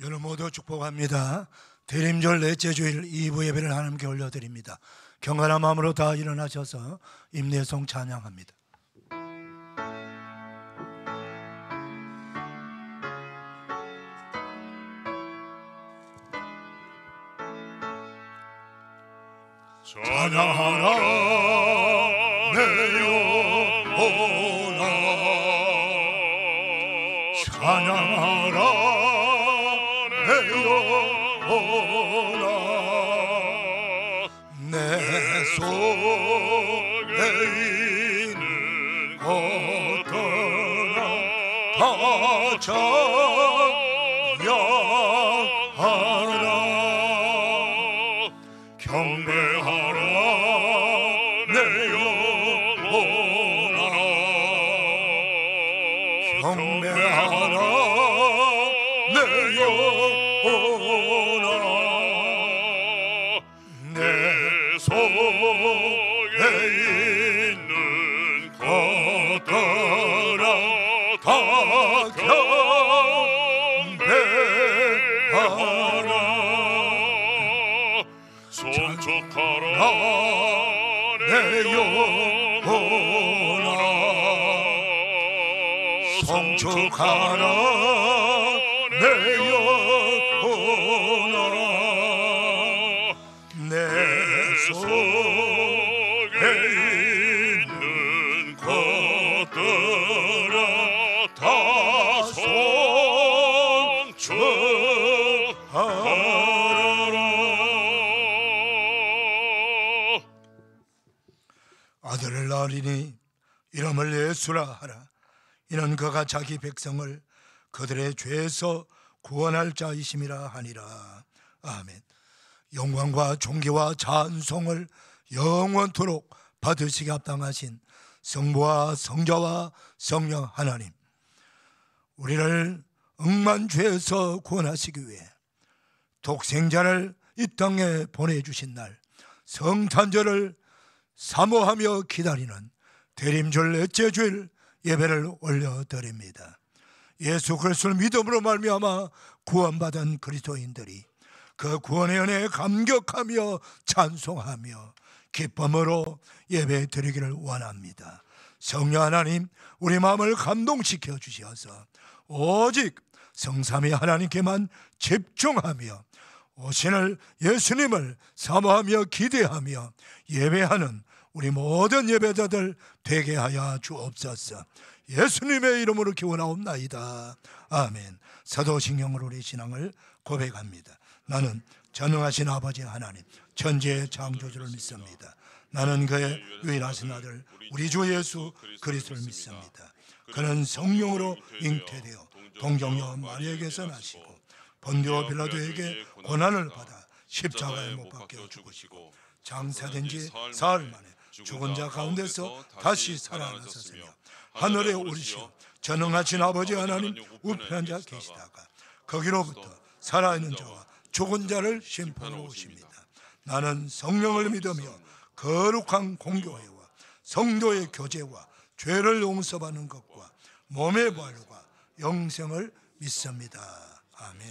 여러분 모두 축복합니다. 대림절 넷째 주일 2부 예배를 하나님께 올려드립니다. 경건한 마음으로 다 일어나셔서 임내송 찬양합니다. 찬양하라 내 영혼아, 찬양하라 내 영혼아, 내 속에 있는 것들아 다 찬양하라. 경배하라 내 영혼아, 경배하라 내 영혼아, 내 속에 있는 것들아 다 경배하라. 송축하라 내 영혼아, 송축하라 내 영혼아, 내 속에 있는 것들아 다 송축하라. 아들을 낳으리니 이름을 예수라 하라. 이는 그가 자기 백성을 그들의 죄에서 구원할 자이심이라 하니라. 아멘. 영광과 존귀와 찬송을 영원토록 받으시기 합당하신 성부와 성자와 성령 하나님, 우리를 억만 죄에서 구원하시기 위해 독생자를 이 땅에 보내주신 날 성탄절을 사모하며 기다리는 대림절 넷째 주일 예배를 올려드립니다. 예수 그리스도를 믿음으로 말미암아 구원받은 그리스도인들이 그 구원의 은혜에 감격하며 찬송하며 기쁨으로 예배 드리기를 원합니다. 성령 하나님, 우리 마음을 감동시켜 주셔서 오직 성삼위 하나님께만 집중하며 오신을 예수님을 사모하며 기대하며 예배하는 우리 모든 예배자들 되게 하여 주옵소서. 예수님의 이름으로 기원하옵나이다. 아멘. 사도신경으로 우리 신앙을 고백합니다. 나는 전능하신 아버지 하나님 천지의 창조주를 믿습니다. 나는 그의 유일하신 아들 우리 주 예수 그리스도를 믿습니다. 그는 성령으로 잉태되어 동정녀 마리아에게서 나시고 본디오 빌라도에게 고난을 받아 십자가에 못 박혀 죽으시고 장사된 지 사흘 만에 죽은 자 가운데서 다시 살아나셨으며 하늘에 오르시어 전능하신 아버지 하나님 우편에 앉아 계시다가 거기로부터 살아있는 자와 죽은 자를 심판하러 오십니다. 나는 성령을 믿으며 거룩한 공교회와 성도의 교제와 죄를 용서받는 것과 몸의 부활과 영생을 믿습니다. 아멘.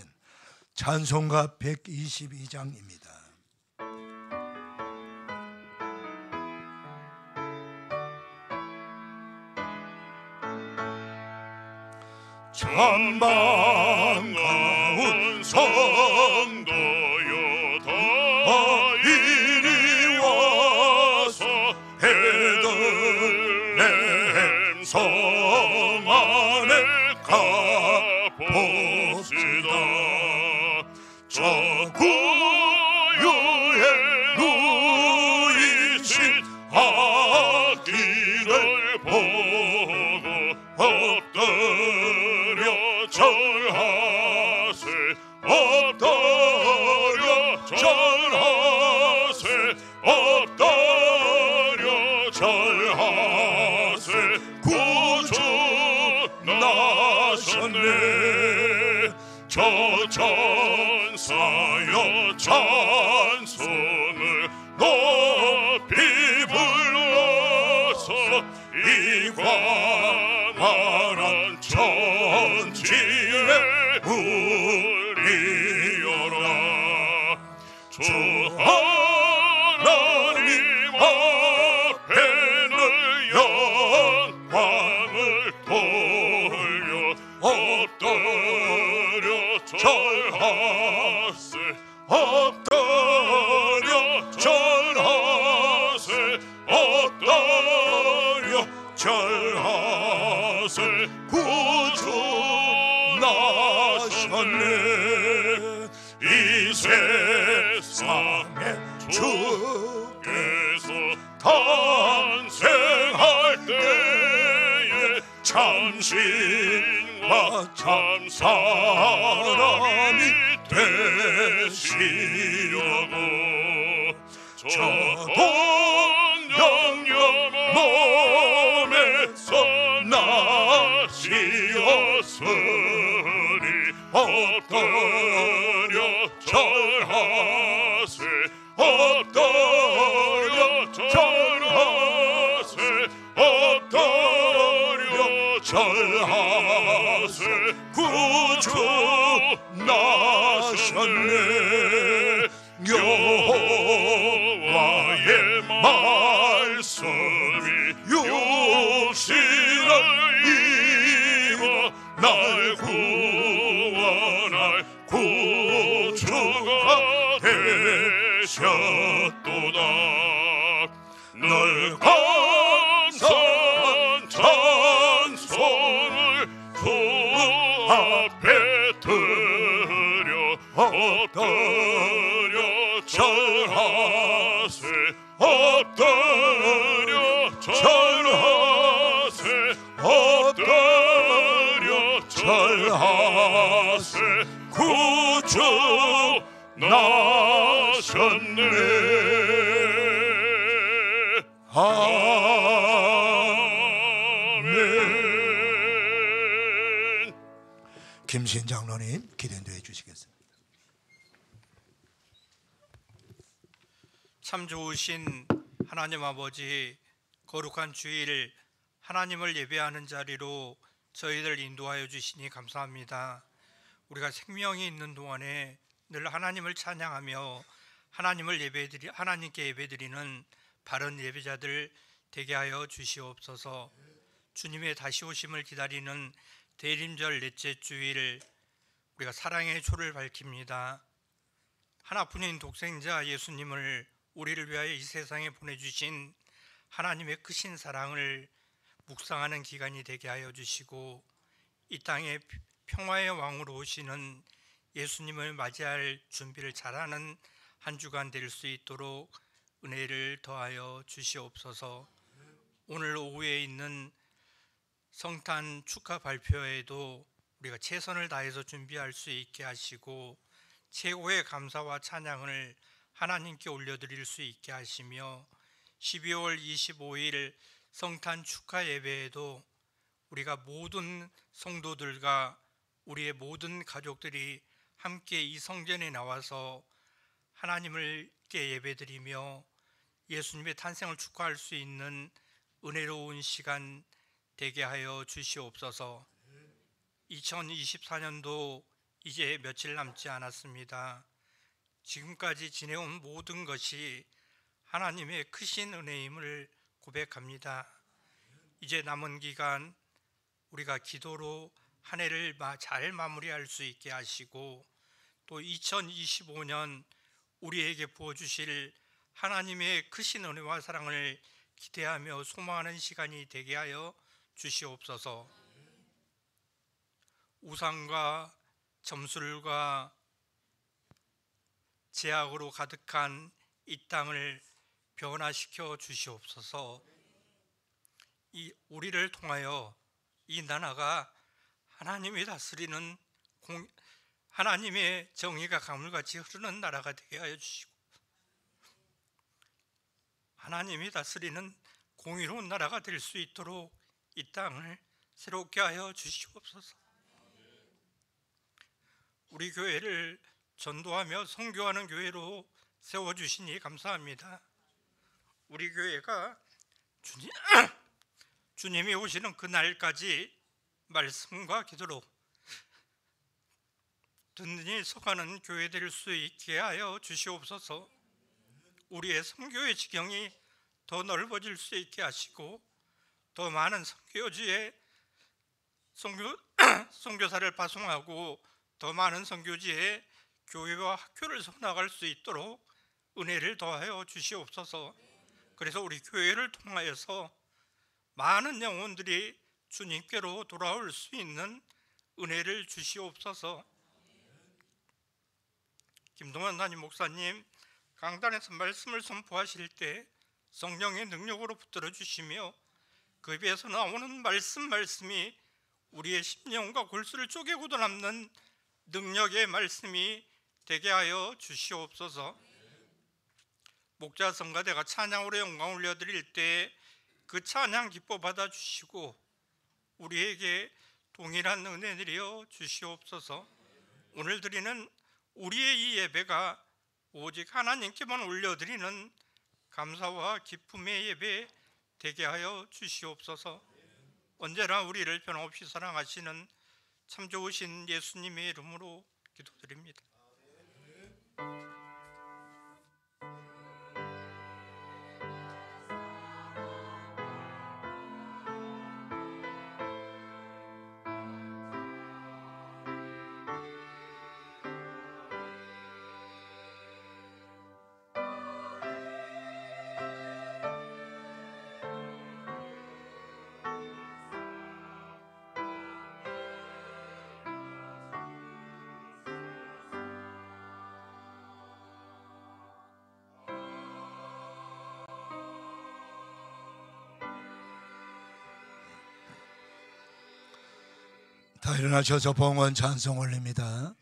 찬송가 122장입니다. 참 반가운 성도여 다 이리 와서 베들레헴 성 안에 가봅시다. 저 구유에 누이신 아기를 보고 엎드려 절하세, 엎드려 절하세, 엎드려 절하세. 구주 나셨네. 저 천사여 찬송을 높이 불러서 이 광활한 천지에 우리 절하세 구주 나셨네. 이 세상에 주께서 탄생할 때에 참신과 참사람이 되시려고 저동영영 몸에서 나시었으니 엎드려 절하세 엎드려 절하세 엎드려 절하세 구주 나셨네. 여호와의 말씀이 육신을 입어 날 구원할 구주가 되셨도다. 늘 감사한 찬송을 주 앞에 드려 엎드려 절하세 엎드려 절하세 엎드려 절하세 구주 나셨네. 아멘. 김신 장로님 기도해 주시겠습니다. 참 좋으신 하나님 아버지, 거룩한 주일 하나님을 예배하는 자리로 저희들 인도하여 주시니 감사합니다. 우리가 생명이 있는 동안에 늘 하나님을 찬양하며 하나님께 예배드리는 바른 예배자들 되게 하여 주시옵소서. 주님의 다시 오심을 기다리는 대림절 넷째 주일, 우리가 사랑의 초를 밝힙니다. 하나뿐인 독생자 예수님을 우리를 위하여 이 세상에 보내주신 하나님의 크신 사랑을 묵상하는 기간이 되게 하여 주시고, 이 땅에 평화의 왕으로 오시는 예수님을 맞이할 준비를 잘하는 한 주간 될 수 있도록 은혜를 더하여 주시옵소서. 오늘 오후에 있는 성탄 축하 발표회에도 우리가 최선을 다해서 준비할 수 있게 하시고, 최고의 감사와 찬양을 하나님께 올려드릴 수 있게 하시며, 12월 25일 성탄 축하 예배에도 우리가 모든 성도들과 우리의 모든 가족들이 함께 이 성전에 나와서 하나님께 예배드리며 예수님의 탄생을 축하할 수 있는 은혜로운 시간 되게 하여 주시옵소서. 2024년도 이제 며칠 남지 않았습니다. 지금까지 지내온 모든 것이 하나님의 크신 은혜임을 고백합니다. 이제 남은 기간 우리가 기도로 한 해를 잘 마무리할 수 있게 하시고, 또 2025년 우리에게 부어주실 하나님의 크신 은혜와 사랑을 기대하며 소망하는 시간이 되게 하여 주시옵소서. 우상과 점술과 제약으로 가득한 이 땅을 변화시켜 주시옵소서. 우리를 통하여 이 나라가 하나님이 다스리는 하나님의 정의가 강물같이 흐르는 나라가 되게 하여 주시고, 하나님이 다스리는 공의로운 나라가 될 수 있도록 이 땅을 새롭게 하여 주시옵소서. 우리 교회를 전도하며 선교하는 교회로 세워주시니 감사합니다. 우리 교회가 주님이 오시는 그날까지 말씀과 기도로 든든히 서가는 교회 될 수 있게 하여 주시옵소서. 우리의 선교의 지경이 더 넓어질 수 있게 하시고, 더 많은 선교지에 선교사를 파송하고 더 많은 선교지에 교회와 학교를 세워나갈 수 있도록 은혜를 더하여 주시옵소서. 그래서 우리 교회를 통하여서 많은 영혼들이 주님께로 돌아올 수 있는 은혜를 주시옵소서. 김동환 담임 목사님 강단에서 말씀을 선포하실 때 성령의 능력으로 붙들어 주시며 그 입에서 나오는 말씀이 우리의 심령과 골수를 쪼개고도 남는 능력의 말씀이 되게 하여 주시옵소서. 목자 성가대가 찬양으로 영광 올려드릴 때 그 찬양 기뻐 받아주시고 우리에게 동일한 은혜 내려 주시옵소서. 오늘 드리는 우리의 이 예배가 오직 하나님께만 올려드리는 감사와 기쁨의 예배 되게 하여 주시옵소서. 언제나 우리를 변함없이 사랑하시는 참 좋으신 예수님의 이름으로 기도드립니다. 다 일어나셔서 봉헌 찬송 올립니다.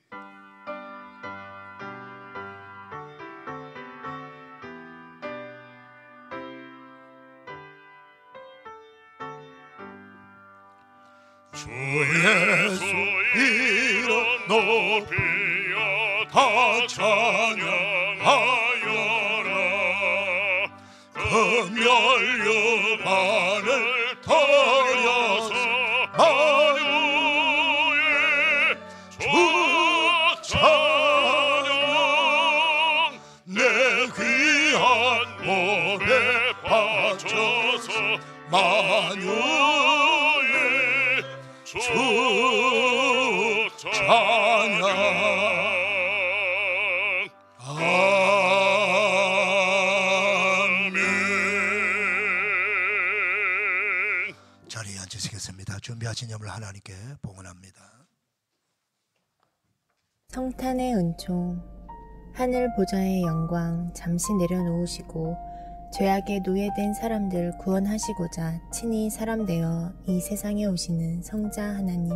주 예수 이름 높이어 다 찬양하여라. 금연류 발을 터여서 만유의 주 찬양 내 귀한 몸에 바쳐서 만유의 주 찬양. 아멘. 자리에 앉으시겠습니다. 준비하신 점을 하나님께 봉헌합니다. 성탄의 은총, 하늘 보좌의 영광 잠시 내려놓으시고 죄악에 노예된 사람들 구원하시고자 친히 사람 되어 이 세상에 오시는 성자 하나님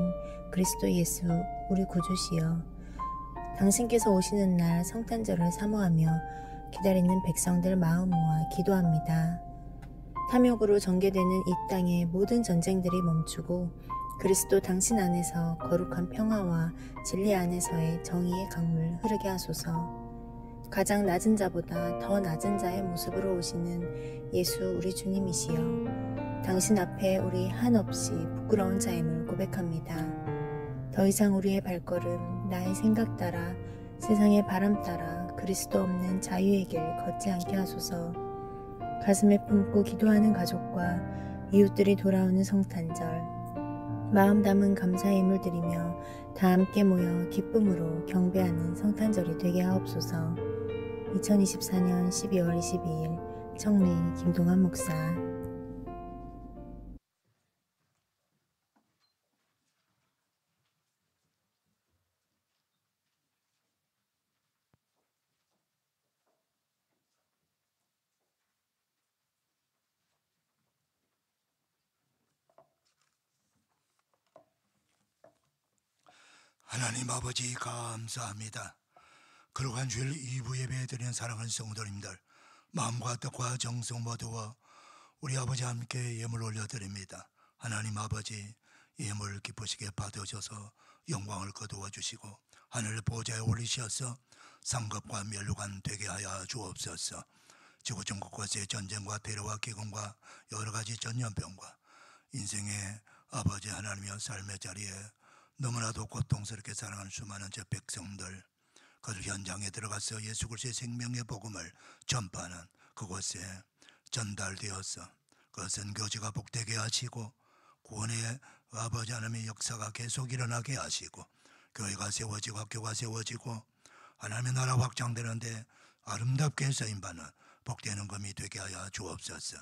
그리스도 예수 우리 구주시여, 당신께서 오시는 날 성탄절을 사모하며 기다리는 백성들 마음 모아 기도합니다. 탐욕으로 전개되는 이 땅의 모든 전쟁들이 멈추고 그리스도 당신 안에서 거룩한 평화와 진리 안에서의 정의의 강물 흐르게 하소서. 가장 낮은 자보다 더 낮은 자의 모습으로 오시는 예수 우리 주님이시여, 당신 앞에 우리 한없이 부끄러운 자임을 고백합니다. 더 이상 우리의 발걸음 나의 생각 따라 세상의 바람 따라 그리스도 없는 자유의 길 걷지 않게 하소서. 가슴에 품고 기도하는 가족과 이웃들이 돌아오는 성탄절, 마음 담은 감사의 힘을 드리며 다 함께 모여 기쁨으로 경배하는 성탄절이 되게 하옵소서. 2024년 12월 22일 청리 김동환 목사. 하나님 아버지 감사합니다. 거룩한 주일 2부 예배 드리는 사랑하는 성도님들, 마음과 뜻과 정성 모두와 우리 아버지 함께 예물 올려드립니다. 하나님 아버지, 예물 기쁘시게 받으셔서 영광을 거두어 주시고 하늘 보좌에 올리셔서 상급과 멸류관 되게 하여 주옵소서. 지구 전국 곳의 전쟁과 테러와 기근과 여러 가지 전염병과 인생의 아버지 하나님의 삶의 자리에 너무나도 고통스럽게 살아가는 수많은 저 백성들, 그 현장에 들어가서 예수 그리스도의 생명의 복음을 전파하는 그곳에 전달되어서 그 선교지가 복되게 하시고 구원의 아버지 하나님의 역사가 계속 일어나게 하시고 교회가 세워지고 학교가 세워지고 하나님의 나라 확장되는데 아름답게 쓰임받는 복되는 금이 되게 하여 주옵소서.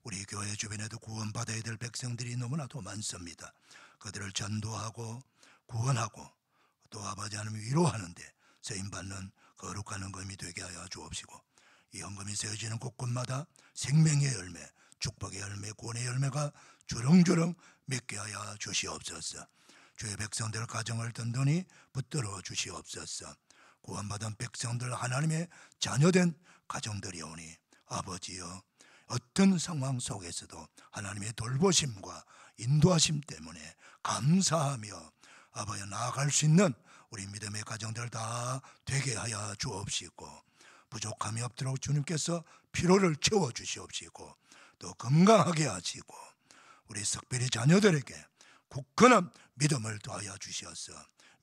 우리 교회 주변에도 구원받아야 될 백성들이 너무나도 많습니다. 그들을 전도하고 구원하고 또 아버지 하나님 위로하는데 쓰임받는 거룩한 헌금이 되게 하여 주옵시고, 이 헌금이 세워지는 곳곳마다 생명의 열매, 축복의 열매, 구원의 열매가 주렁주렁 맺게 하여 주시옵소서. 주의 백성들 가정을 든든히 붙들어 주시옵소서. 구원받은 백성들, 하나님의 자녀된 가정들이오니 아버지여, 어떤 상황 속에서도 하나님의 돌보심과 인도하심 때문에 감사하며 아버지 나아갈 수 있는 우리 믿음의 가정들 다 되게 하여 주옵시고, 부족함이 없도록 주님께서 피로를 채워 주시옵시고, 또 건강하게 하시고, 우리 특별히 자녀들에게 굳건한 믿음을 더하여 주시어서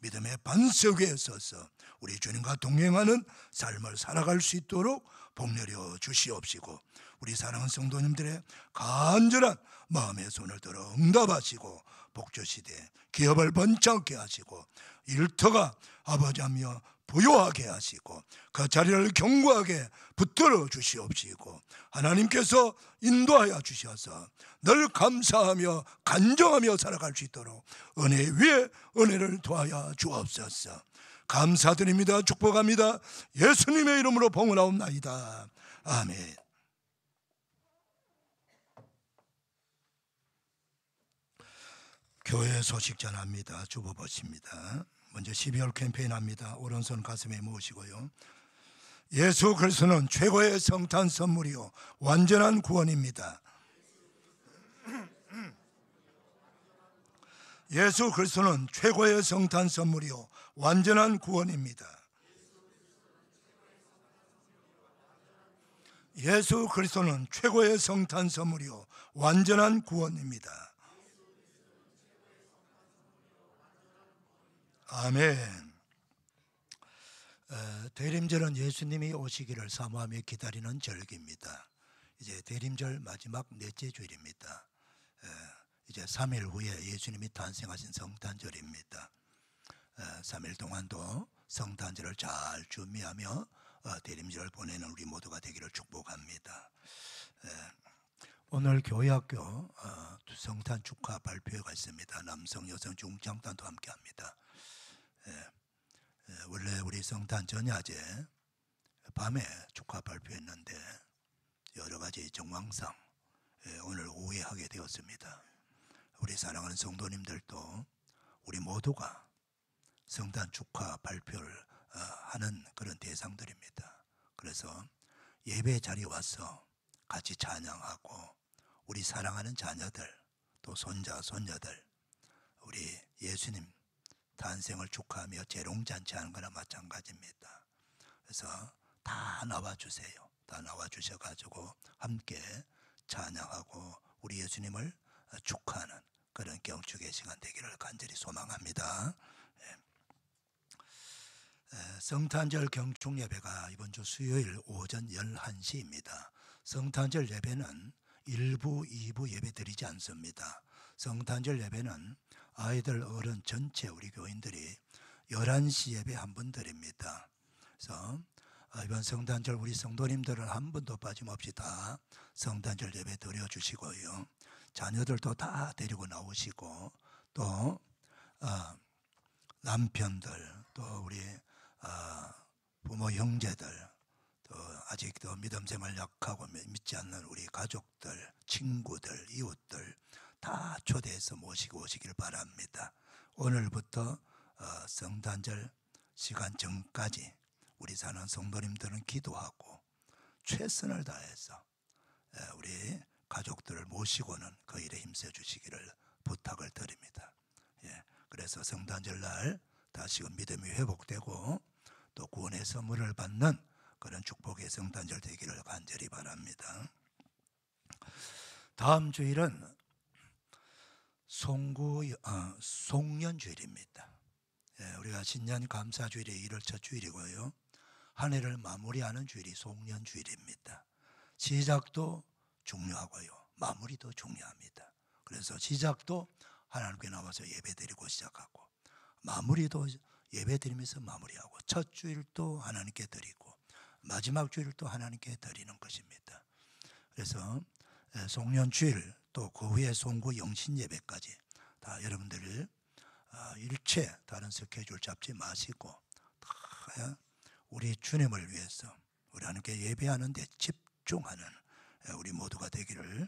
믿음의 반석 위에 서서 우리 주님과 동행하는 삶을 살아갈 수 있도록 복내려 주시옵시고, 우리 사랑하는 성도님들의 간절한 마음의 손을 들어 응답하시고 복주시되 기업을 번창케 하시고 일터가 아버지하며 부요하게 하시고 그 자리를 견고하게 붙들어 주시옵시고, 하나님께서 인도하여 주셔서 늘 감사하며 간정하며 살아갈 수 있도록 은혜 위에 은혜를 더하여 주옵소서. 감사드립니다. 축복합니다. 예수님의 이름으로 봉헌하옵나이다. 아멘. 교회 소식 전합니다. 주보 보십니다. 먼저 12월 캠페인 합니다. 오른손 가슴에 모으시고요. 예수 그리스도는 최고의 성탄 선물이요 완전한 구원입니다. 예수 그리스도는 최고의 성탄 선물이요 완전한 구원입니다. 예수 그리스도는 최고의 성탄 선물이요 완전한 구원입니다. 아멘. 대림절은 예수님이 오시기를 사모하며 기다리는 절기입니다. 이제 대림절 마지막 넷째 주일입니다. 이제 3일 후에 예수님이 탄생하신 성탄절입니다. 3일 동안도 성탄절을 잘 준비하며 대림절을 보내는 우리 모두가 되기를 축복합니다. 오늘 교회학교 성탄 축하 발표회가 있습니다. 남성, 여성, 중장단도 함께합니다. 원래 우리 성탄 전야제 밤에 축하 발표했는데 여러 가지 정황상 오늘 오후에 하게 되었습니다. 우리 사랑하는 성도님들도 우리 모두가 성탄 축하 발표를 하는 그런 대상들입니다. 그래서 예배 자리에 와서 같이 찬양하고 우리 사랑하는 자녀들 또 손자 손녀들 우리 예수님 탄생을 축하하며 재롱잔치하는 거나 마찬가지입니다. 그래서 다 나와주세요. 다 나와주셔가지고 함께 찬양하고 우리 예수님을 축하하는 그런 경축의 시간 되기를 간절히 소망합니다. 성탄절 경축 예배가 이번 주 수요일 오전 11시입니다. 성탄절 예배는 1부, 2부 예배 드리지 않습니다. 성탄절 예배는 아이들, 어른 전체 우리 교인들이 11시 예배 한 번 드립니다. 그래서 이번 성탄절 우리 성도님들은 한 번도 빠짐없이 다 성탄절 예배 드려주시고요. 자녀들도 다 데리고 나오시고 또 남편들 또 우리 부모 형제들 또 아직도 믿음 생활 약하고 믿지 않는 우리 가족들, 친구들, 이웃들 다 초대해서 모시고 오시길 바랍니다. 오늘부터 성탄절 시간 전까지 우리 사는 성도님들은 기도하고 최선을 다해서 우리 가족들을 모시고는 그 일에 힘써 주시기를 부탁을 드립니다. 그래서 성탄절 날 다시금 믿음이 회복되고 또 구원의 선물을 받는 그런 축복의 성탄절 되기를 간절히 바랍니다. 다음 주일은 송년주일입니다. 우리가 신년 감사주일의 1월 첫 주일이고요. 한 해를 마무리하는 주일이 송년주일입니다. 시작도 중요하고요. 마무리도 중요합니다. 그래서 시작도 하나님께 나와서 예배드리고 시작하고 마무리도 예배드리면서 마무리하고 첫 주일도 하나님께 드리고 마지막 주일도 하나님께 드리는 것입니다. 그래서 송년주일 또 그 후에 송구 영신 예배까지 다 여러분들 일체 다른 스케줄 잡지 마시고 다 우리 주님을 위해서 우리 하나님께 예배하는 데 집중하는 우리 모두가 되기를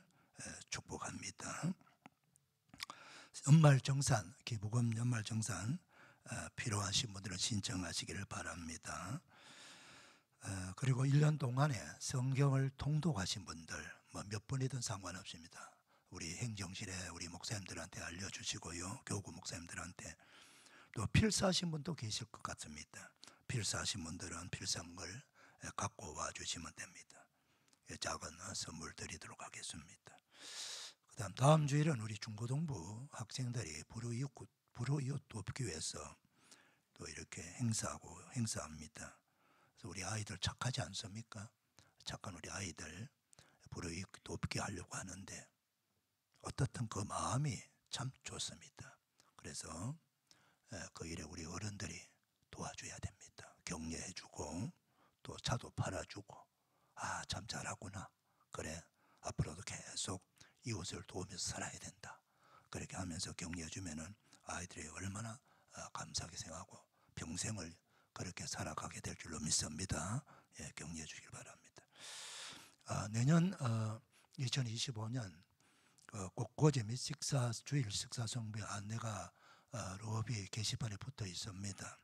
축복합니다. 연말정산, 기부금 연말정산 필요하신 분들은 신청하시기를 바랍니다. 그리고 1년 동안에 성경을 통독하신 분들 뭐 몇 번이든 상관없습니다. 우리 행정실에 우리 목사님들한테 알려주시고요. 교구 목사님들한테 또 필사하신 분도 계실 것 같습니다. 필사하신 분들은 필사물 갖고 와주시면 됩니다. 작은 선물 드리도록 하겠습니다. 그다음 다음 주일은 우리 중고등부 학생들이 불우이웃 돕기 위해서 또 이렇게 행사합니다. 그래서 우리 아이들 착하지 않습니까? 착한 우리 아이들 불우이웃 돕기 하려고 하는데 어떻든 그 마음이 참 좋습니다. 그래서 그 일에 우리 어른들이 도와줘야 됩니다. 격려해주고 또 차도 팔아주고 참 잘하구나. 그래 앞으로도 계속 이웃을 도우면서 살아야 된다. 그렇게 하면서 격려해주면은 아이들이 얼마나 감사하게 생각하고 평생을 그렇게 살아가게 될 줄로 믿습니다. 격려해 주길 바랍니다. 내년 2025년 꽃꽂이 및 주일 식사 성배 안내가 로비 게시판에 붙어 있습니다.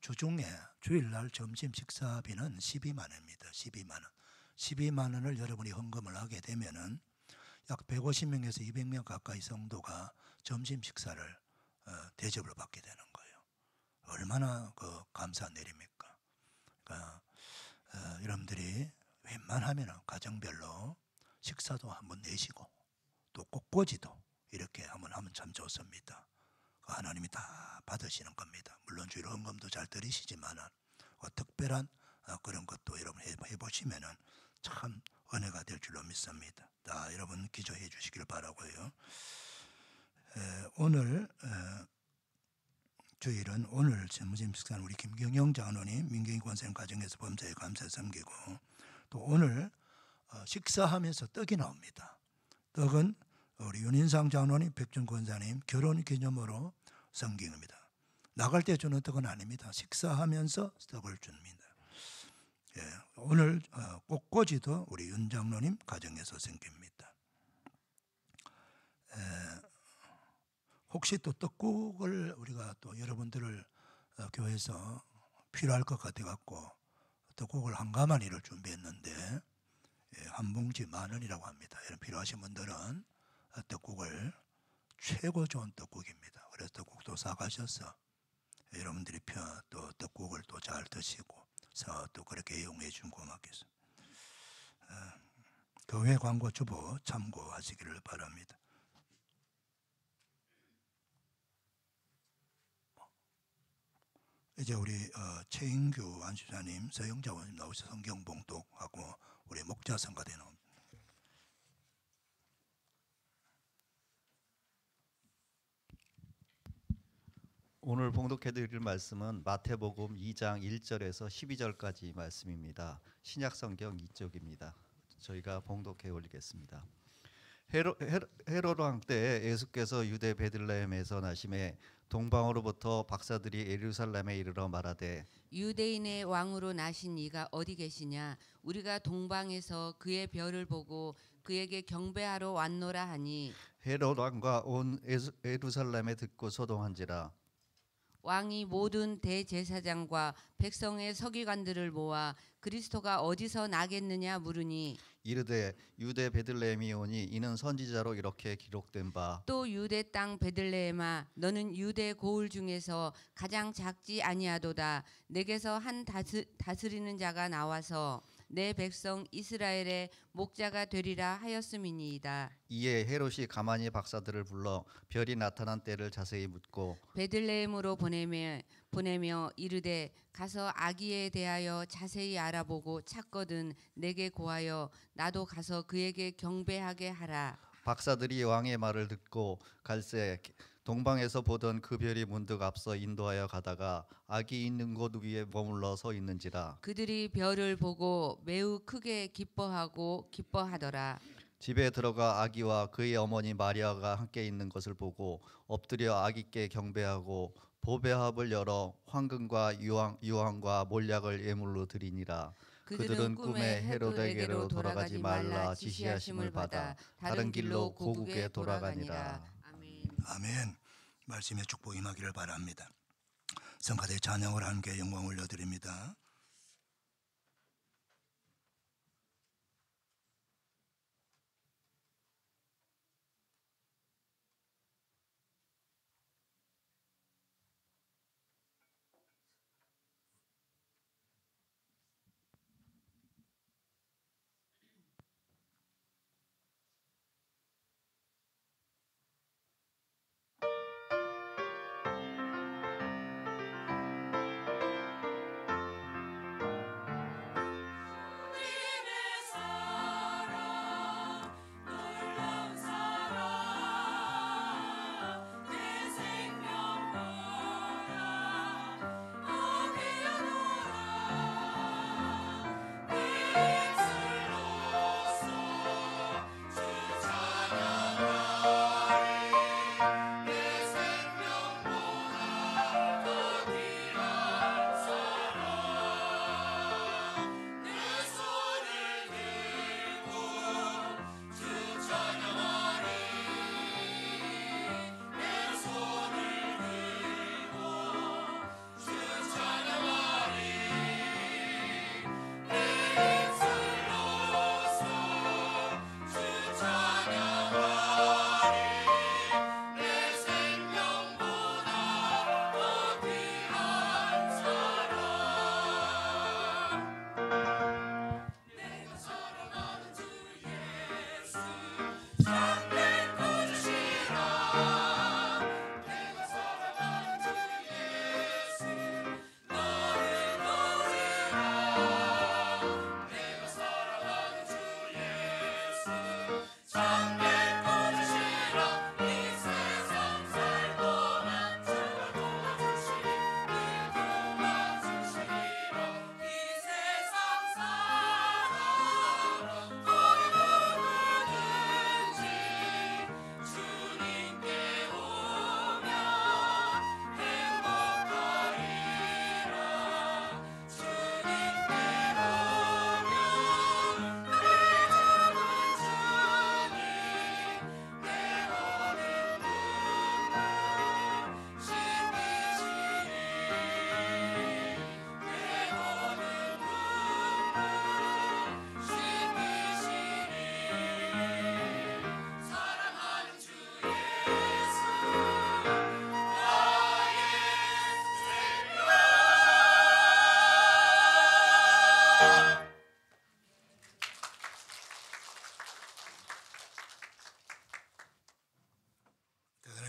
주중에 주일날 점심 식사비는 12만 원입니다. 12만 원. 12만 원을 여러분이 헌금을 하게 되면은 약 150명에서 200명 가까이 성도가 점심 식사를 대접을 받게 되는 거예요. 얼마나 감사한 일입니까? 그러니까 여러분들이 웬만하면 가정별로 식사도 한번 내시고 또 꽃꽂이도 이렇게 한번 하면 참 좋습니다. 하나님이 다 받으시는 겁니다. 물론 주일 헌금도 잘 드리시지만 특별한 그런 것도 여러분 해보시면은 참 은혜가 될 줄로 믿습니다. 다 여러분 기도해 주시길 바라고요. 오늘 주일은 오늘 점심 식사는 우리 김경영 장로님 민경희 권사님 가정에서 범사에 감사 섬기고 또 오늘 식사하면서 떡이 나옵니다. 떡은 우리 윤인상 장로님 백준 권사님 결혼 기념으로 섬김입니다. 나갈 때 주는 떡은 아닙니다. 식사하면서 떡을 줍니다. 오늘 꽃꽂이도 우리 윤 장로님 가정에서 섬깁니다. 혹시 또 떡국을 우리가 또 여러분들을 교회에서 필요할 것 같아 갖고 떡국을 한 가마니를 준비했는데 한 봉지 10,000원이라고 합니다. 여러분 필요하신 분들은 떡국을 최고 좋은 떡국입니다. 그래서 떡국도 사가셔서 여러분들이 또 떡국을 또 잘 드시고 또 그렇게 이용해 주면 고맙겠습니다. 교회 광고 주보 참고하시기를 바랍니다. 이제 우리 최인규 안수자님, 서영자 원님 나오셔서 성경 봉독하고 우리 목자 성가대 나옵니다. 오늘 봉독해드릴 말씀은 마태복음 2장 1절에서 12절까지 말씀입니다. 신약성경 2쪽입니다. 저희가 봉독해 올리겠습니다. 헤롯 왕 때 예수께서 유대 베들레헴에서 나심에 동방으로부터 박사들이 예루살렘에 이르러 말하되 유대인의 왕으로 나신 이가 어디 계시냐? 우리가 동방에서 그의 별을 보고 그에게 경배하러 왔노라 하니 헤롯 왕과 온 예루살렘에 듣고 소동한지라. 왕이 모든 대제사장과 백성의 서기관들을 모아 그리스도가 어디서 나겠느냐 물으니 이르되 유대 베들레헴이 오니 이는 선지자로 이렇게 기록된 바 또 유대 땅 베들레헴아 너는 유대 고을 중에서 가장 작지 아니하도다. 내게서 한 다스리는 자가 나와서 내 백성 이스라엘의 목자가 되리라 하였음이니이다. 이에 헤롯이 가만히 박사들을 불러 별이 나타난 때를 자세히 묻고 베들레헴으로 보내며 이르되 가서 아기에 대하여 자세히 알아보고 찾거든 내게 고하여 나도 가서 그에게 경배하게 하라. 박사들이 왕의 말을 듣고 갈새 동방에서 보던 그 별이 문득 앞서 인도하여 가다가 아기 있는 곳 위에 머물러 서 있는지라. 그들이 별을 보고 매우 크게 기뻐하더라. 집에 들어가 아기와 그의 어머니 마리아가 함께 있는 것을 보고 엎드려 아기께 경배하고 보배합을 열어 황금과 유황과 몰약을 예물로 드리니라. 그들은 꿈에 헤로데게로 돌아가지 말라 지시하심을 받아 다른 길로 고국에 돌아가니라. 아멘. 아멘. 말씀의 축복이 임하기를 바랍니다. 성가대 찬양을 함께 영광 올려드립니다.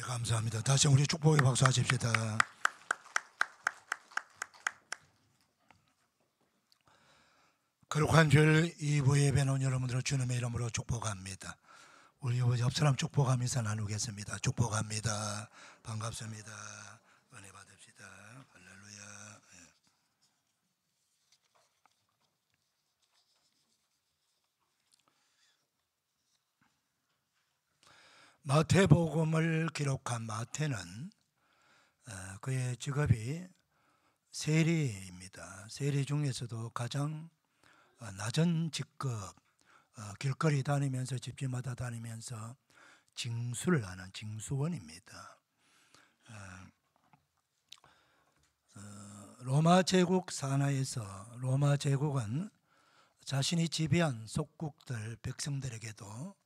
감사합니다. 다시 우리 축복의 박수 하십시다. 거룩한 주일 2부 예배는 여러분들을 주님의 이름으로 축복합니다. 우리 옆 사람 축복하면서 나누겠습니다. 축복합니다. 반갑습니다. 은혜 받읍시다. 할렐루야. 마태복음을 기록한 마태는 그의 직업이 세리입니다. 세리 중에서도 가장 낮은 직급, 길거리 다니면서 집집마다 다니면서 징수를 하는 징수원입니다. 로마 제국 산하에서 로마 제국은 자신이 지배한 속국들 백성들에게도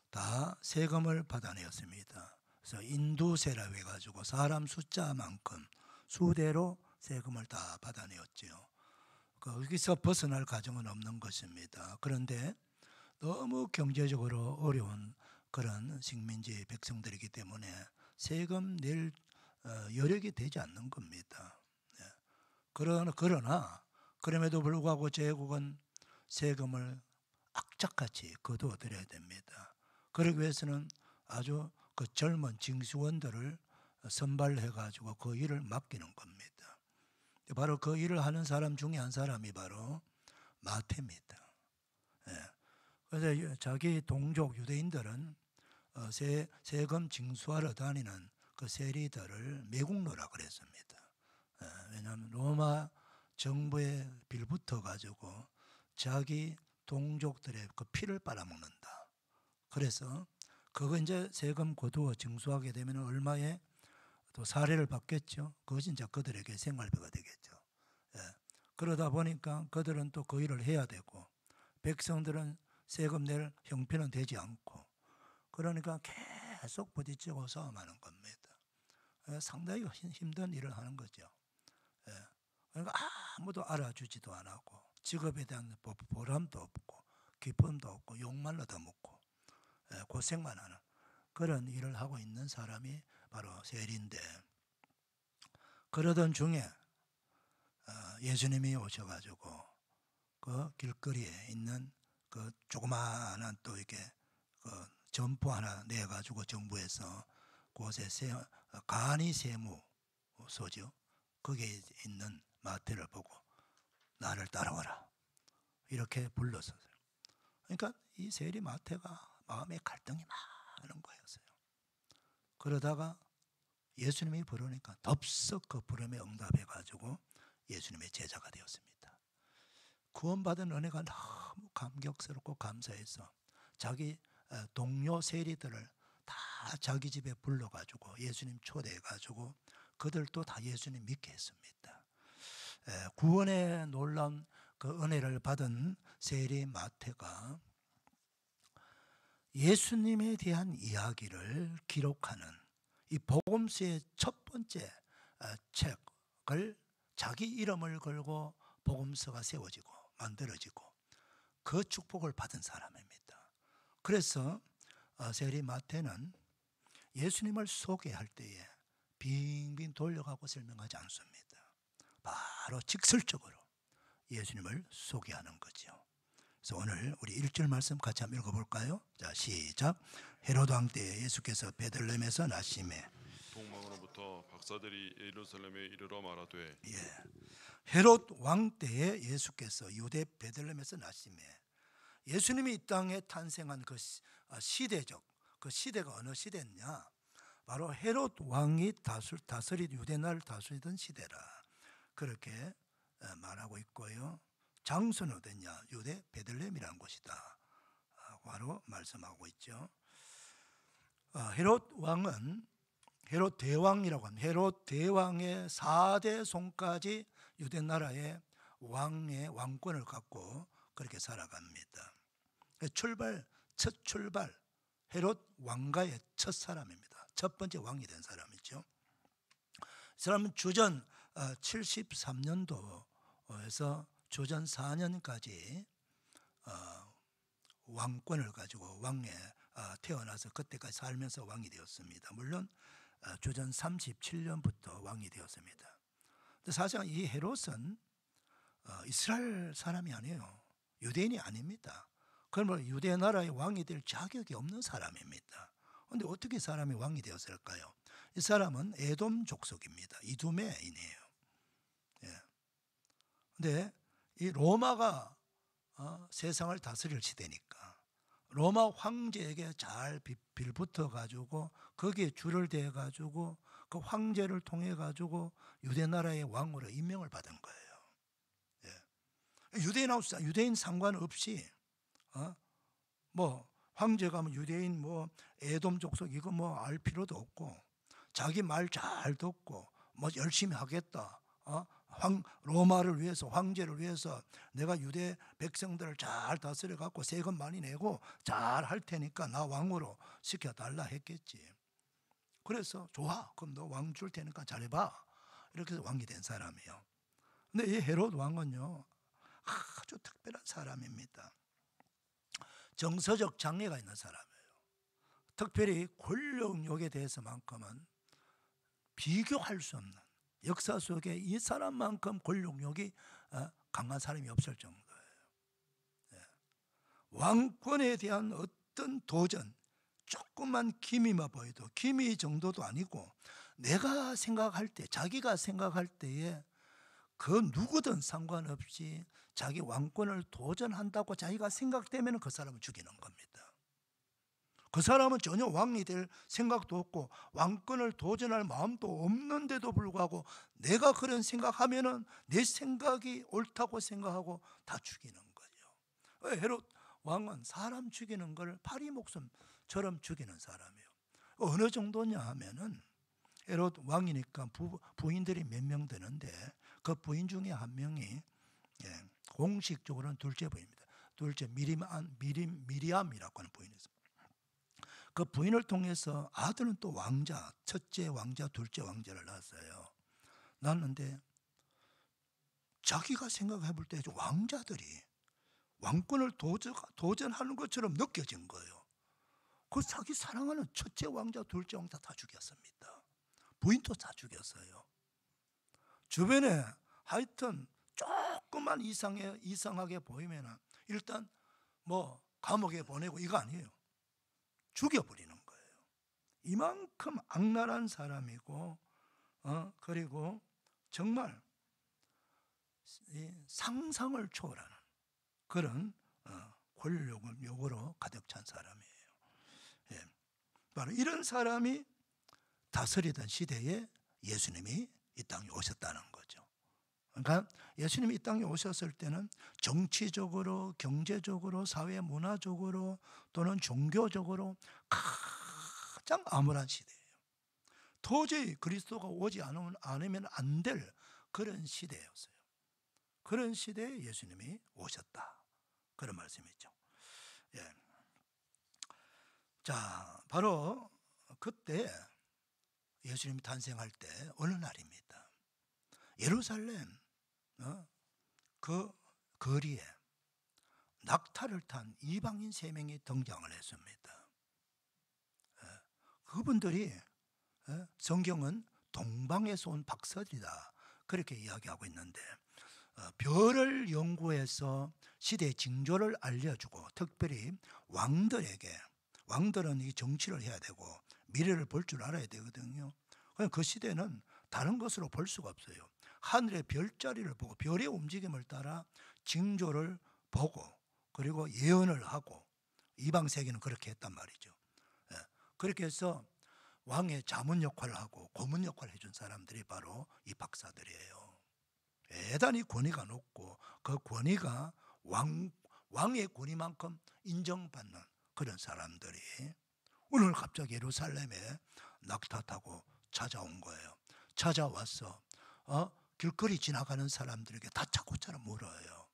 다 세금을 받아내었습니다. 그래서 인두세라고 해가지고 사람 숫자만큼 수대로 세금을 다 받아내었지요. 거기서 벗어날 가정은 없는 것입니다. 그런데 너무 경제적으로 어려운 그런 식민지 백성들이기 때문에 세금 낼 여력이 되지 않는 겁니다. 그러나 그럼에도 불구하고 제국은 세금을 악착같이 거두어들여야 됩니다. 그러기 위해서는 아주 그 젊은 징수원들을 선발해가지고 그 일을 맡기는 겁니다. 바로 그 일을 하는 사람 중에 한 사람이 바로 마태입니다. 그래서 자기 동족 유대인들은 세금 징수하러 다니는 그 세리들을 매국노라 그랬습니다. 왜냐하면 로마 정부에 빌붙어 가지고 자기 동족들의 그 피를 빨아먹는다. 그래서 그거 이제 세금 거두어 징수하게 되면 얼마의 또 사례를 받겠죠. 그것이 이제 그들에게 생활비가 되겠죠. 그러다 보니까 그들은 또 그 일을 해야 되고 백성들은 세금 낼 형편은 되지 않고 그러니까 계속 부딪히고 싸움하는 겁니다. 상당히 힘든 일을 하는 거죠. 그러니까 아무도 알아주지도 않고 직업에 대한 보람도 없고 기쁨도 없고 욕말로 더 먹고 고생만 하는 그런 일을 하고 있는 사람이 바로 세리인데 그러던 중에 예수님이 오셔가지고 그 길거리에 있는 그 조그마한 또 이렇게 그 점포 하나 내가지고 정부에서 그곳에 간이 세무소죠. 거기에 있는 마태를 보고 나를 따라와라 이렇게 불렀어요. 그러니까 이 세리 마태가 마음에 갈등이 많은 거였어요. 그러다가 예수님이 부르니까 덥석 그 부름에 응답해가지고 예수님의 제자가 되었습니다. 구원받은 은혜가 너무 감격스럽고 감사해서 자기 동료 세리들을 다 자기 집에 불러가지고 예수님 초대해가지고 그들도 다 예수님 믿게 했습니다. 구원의 놀라운 그 은혜를 받은 세리 마태가 예수님에 대한 이야기를 기록하는 이 복음서의 첫 번째 책을 자기 이름을 걸고 복음서가 세워지고 만들어지고 그 축복을 받은 사람입니다. 그래서 세리 마태는 예수님을 소개할 때에 빙빙 돌려가고 설명하지 않습니다. 바로 직설적으로 예수님을 소개하는 거죠. 그래서 오늘 우리 1절 말씀 같이 한번 읽어볼까요? 자, 시작. 헤로드 왕 때에 예수께서 베들레헴에서 나심에 동방으로부터 박사들이 예루살렘에 이르러 말하되 헤롯 왕 때에 예수께서 유대 베들레헴에서 나심에 예수님이 이 땅에 탄생한 그 시대적 그 시대가 어느 시대냐? 바로 헤롯 왕이 다스리 유대 나라를 다스리던 시대라 그렇게 말하고 있고요. 장소는 어디냐? 유대 베들레헴이라는 곳이다. 바로 말씀하고 있죠. 헤롯 왕은 헤롯 대왕이라고 합니다. 헤롯 대왕의 4대 손까지 유대 나라의 왕의 왕권을 갖고 그렇게 살아갑니다. 첫 출발 헤롯 왕가의 첫 사람입니다. 첫 번째 왕이 된 사람이죠. 이 사람은 주전 73년도에서 주전 4년까지 왕권을 가지고 왕에 태어나서 그때까지 살면서 왕이 되었습니다. 물론 주전 37년부터 왕이 되었습니다. 근데 사실은 이 헤롯은 이스라엘 사람이 아니에요. 유대인이 아닙니다. 그러면 유대 나라의 왕이 될 자격이 없는 사람입니다. 그런데 어떻게 사람이 왕이 되었을까요? 이 사람은 에돔 족속입니다. 이두메인이에요. 그런데 이 로마가 세상을 다스릴 시대니까 로마 황제에게 잘 빌붙어 가지고 거기에 줄을 대 가지고 그 황제를 통해 가지고 유대 나라의 왕으로 임명을 받은 거예요. 유대인 상관없이 뭐 황제가 뭐 유대인 뭐 에돔 족속 이거 뭐 알 필요도 없고 자기 말 잘 듣고 뭐 열심히 하겠다. 로마를 위해서 황제를 위해서 내가 유대 백성들을 잘 다스려 갖고 세금 많이 내고 잘 할 테니까 나 왕으로 시켜달라 했겠지. 그래서 좋아 그럼 너 왕 줄 테니까 잘해봐 이렇게 해서 왕이 된 사람이에요. 근데 이 헤롯 왕은요 아주 특별한 사람입니다. 정서적 장애가 있는 사람이에요. 특별히 권력욕에 대해서만큼은 비교할 수 없는 역사 속에 이 사람만큼 권력욕이 강한 사람이 없을 정도예요. 왕권에 대한 어떤 도전 조금만 기미만 보여도 기미 정도도 아니고 내가 생각할 때, 자기가 생각할 때에 그 누구든 상관없이 자기 왕권을 도전한다고 자기가 생각되면 그 사람을 죽이는 겁니다. 그 사람은 전혀 왕이 될 생각도 없고 왕권을 도전할 마음도 없는데도 불구하고 내가 그런 생각하면은 내 생각이 옳다고 생각하고 다 죽이는 거예요. 헤롯 왕은 사람 죽이는 걸 파리 목숨처럼 죽이는 사람이에요. 어느 정도냐 하면은 헤롯 왕이니까 부인들이 몇 명 되는데 그 부인 중에 한 명이 공식적으로는 둘째 부인입니다. 둘째 미리암이라고 하는 부인이 있습니다. 그 부인을 통해서 아들은 또 왕자, 첫째 왕자, 둘째 왕자를 낳았어요. 낳았는데 자기가 생각해 볼 때 왕자들이 왕권을 도전하는 것처럼 느껴진 거예요. 그 자기 사랑하는 첫째 왕자, 둘째 왕자 다 죽였습니다. 부인도 다 죽였어요. 주변에 하여튼 조금만 이상하게 보이면 일단 뭐 감옥에 보내고 이거 아니에요. 죽여버리는 거예요. 이만큼 악랄한 사람이고 그리고 정말 상상을 초월하는 그런 권력을 요구로 가득 찬 사람이에요. 예. 바로 이런 사람이 다스리던 시대에 예수님이 이 땅에 오셨다는 거죠. 그러니까 예수님이 이 땅에 오셨을 때는 정치적으로, 경제적으로, 사회 문화적으로 또는 종교적으로 가장 암울한 시대예요. 도저히 그리스도가 오지 않으면 안 될 그런 시대였어요. 그런 시대에 예수님이 오셨다. 그런 말씀이죠. 예. 자, 바로 그때 예수님이 탄생할 때 어느 날입니다. 예루살렘 그 거리에 낙타를 탄 이방인 3명이 등장을 했습니다. 그분들이 성경은 동방에서 온 박사들이다 그렇게 이야기하고 있는데 별을 연구해서 시대의 징조를 알려주고 특별히 왕들은 이 정치를 해야 되고 미래를 볼 줄 알아야 되거든요. 그 시대는 다른 것으로 볼 수가 없어요. 하늘의 별자리를 보고 별의 움직임을 따라 징조를 보고 그리고 예언을 하고 이방 세계는 그렇게 했단 말이죠. 그렇게 해서 왕의 자문 역할을 하고 고문 역할을 해준 사람들이 바로 이 박사들이에요. 대단히 권위가 높고 그 권위가 왕의 권위만큼 인정받는 그런 사람들이 오늘 갑자기 예루살렘에 낙타 타고 찾아온 거예요. 찾아와서 길거리 지나가는 사람들에게 다짜고짜 물어요.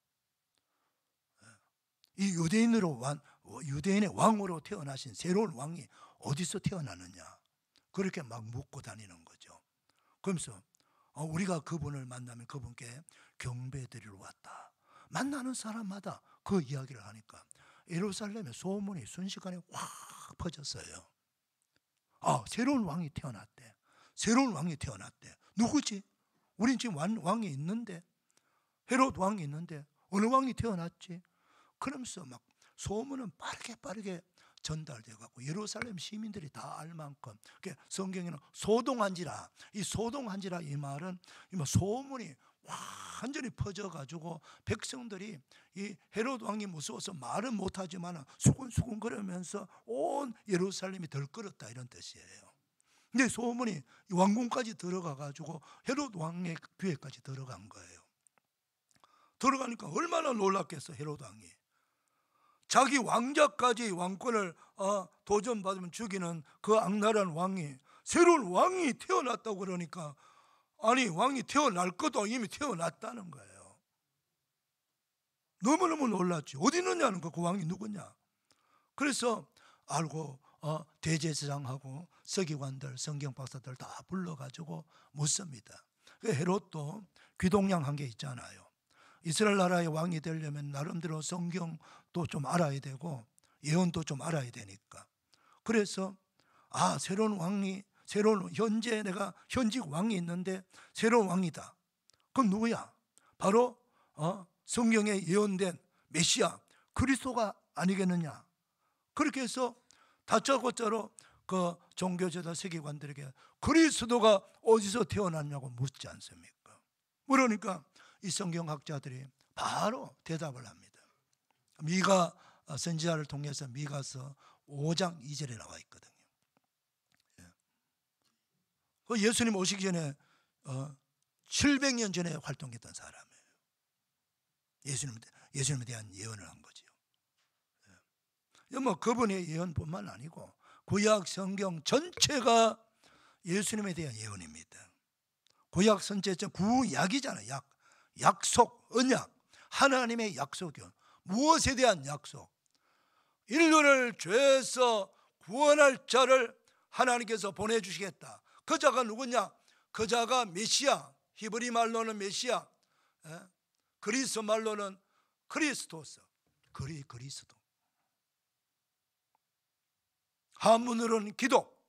이 유대인의 왕으로 태어나신 새로운 왕이 어디서 태어나느냐 그렇게 막 묻고 다니는 거죠. 그러면서 우리가 그분을 만나면 그분께 경배드리러 왔다. 만나는 사람마다 그 이야기를 하니까 예루살렘의 소문이 순식간에 확 퍼졌어요. 새로운 왕이 태어났대. 새로운 왕이 태어났대. 누구지? 우린 지금 왕이 있는데 헤롯 왕이 있는데 어느 왕이 태어났지? 그러면서 막 소문은 빠르게 전달되어 갖고 예루살렘 시민들이 다 알 만큼 성경에는 소동한지라 이 말은 소문이 완전히 퍼져가지고 백성들이 이 헤롯 왕이 무서워서 말은 못하지만 수군수군 거리면서 온 예루살렘이 덜끓었다 이런 뜻이에요. 근데 소문이 왕궁까지 들어가가지고 헤롯 왕의 귀에까지 들어간 거예요. 들어가니까 얼마나 놀랐겠어. 헤롯 왕이 자기 왕자까지 왕권을 도전받으면 죽이는 그 악랄한 왕이 새로운 왕이 태어났다고 그러니까 아니 왕이 태어날 것도 이미 태어났다는 거예요. 너무너무 놀랐지. 어디 있느냐는 그 왕이 누구냐. 그래서 알고 대제사장하고 서기관들 성경 박사들 다 불러가지고 묻습니다. 헤롯도 귀동냥한 게 있잖아요. 이스라엘 나라의 왕이 되려면 나름대로 성경도 좀 알아야 되고 예언도 좀 알아야 되니까. 그래서 새로운 현재 내가 현직 왕이 있는데 새로운 왕이다. 그럼 누구야? 바로 성경에 예언된 메시아 그리스도가 아니겠느냐. 그렇게 해서 다짜고짜로 그 종교제도 세계관들에게 그리스도가 어디서 태어났냐고 묻지 않습니까? 그러니까 이 성경학자들이 바로 대답을 합니다. 미가 선지자를 통해서 미가서 5장 2절에 나와 있거든요. 그 예수님 오시기 전에 700년 전에 활동했던 사람이에요. 예수님에 대한 예언을 한 거죠. 뭐 그분의 예언뿐만 아니고 구약 성경 전체가 예수님에 대한 예언입니다. 구약 선체적 구약이잖아요. 약속, 언약, 하나님의 약속이요. 무엇에 대한 약속? 인류를 죄에서 구원할 자를 하나님께서 보내주시겠다. 그 자가 누구냐? 그 자가 메시아, 히브리 말로는 메시아, 그리스 말로는 크리스토스, 그리스도. 한문으로는 기독,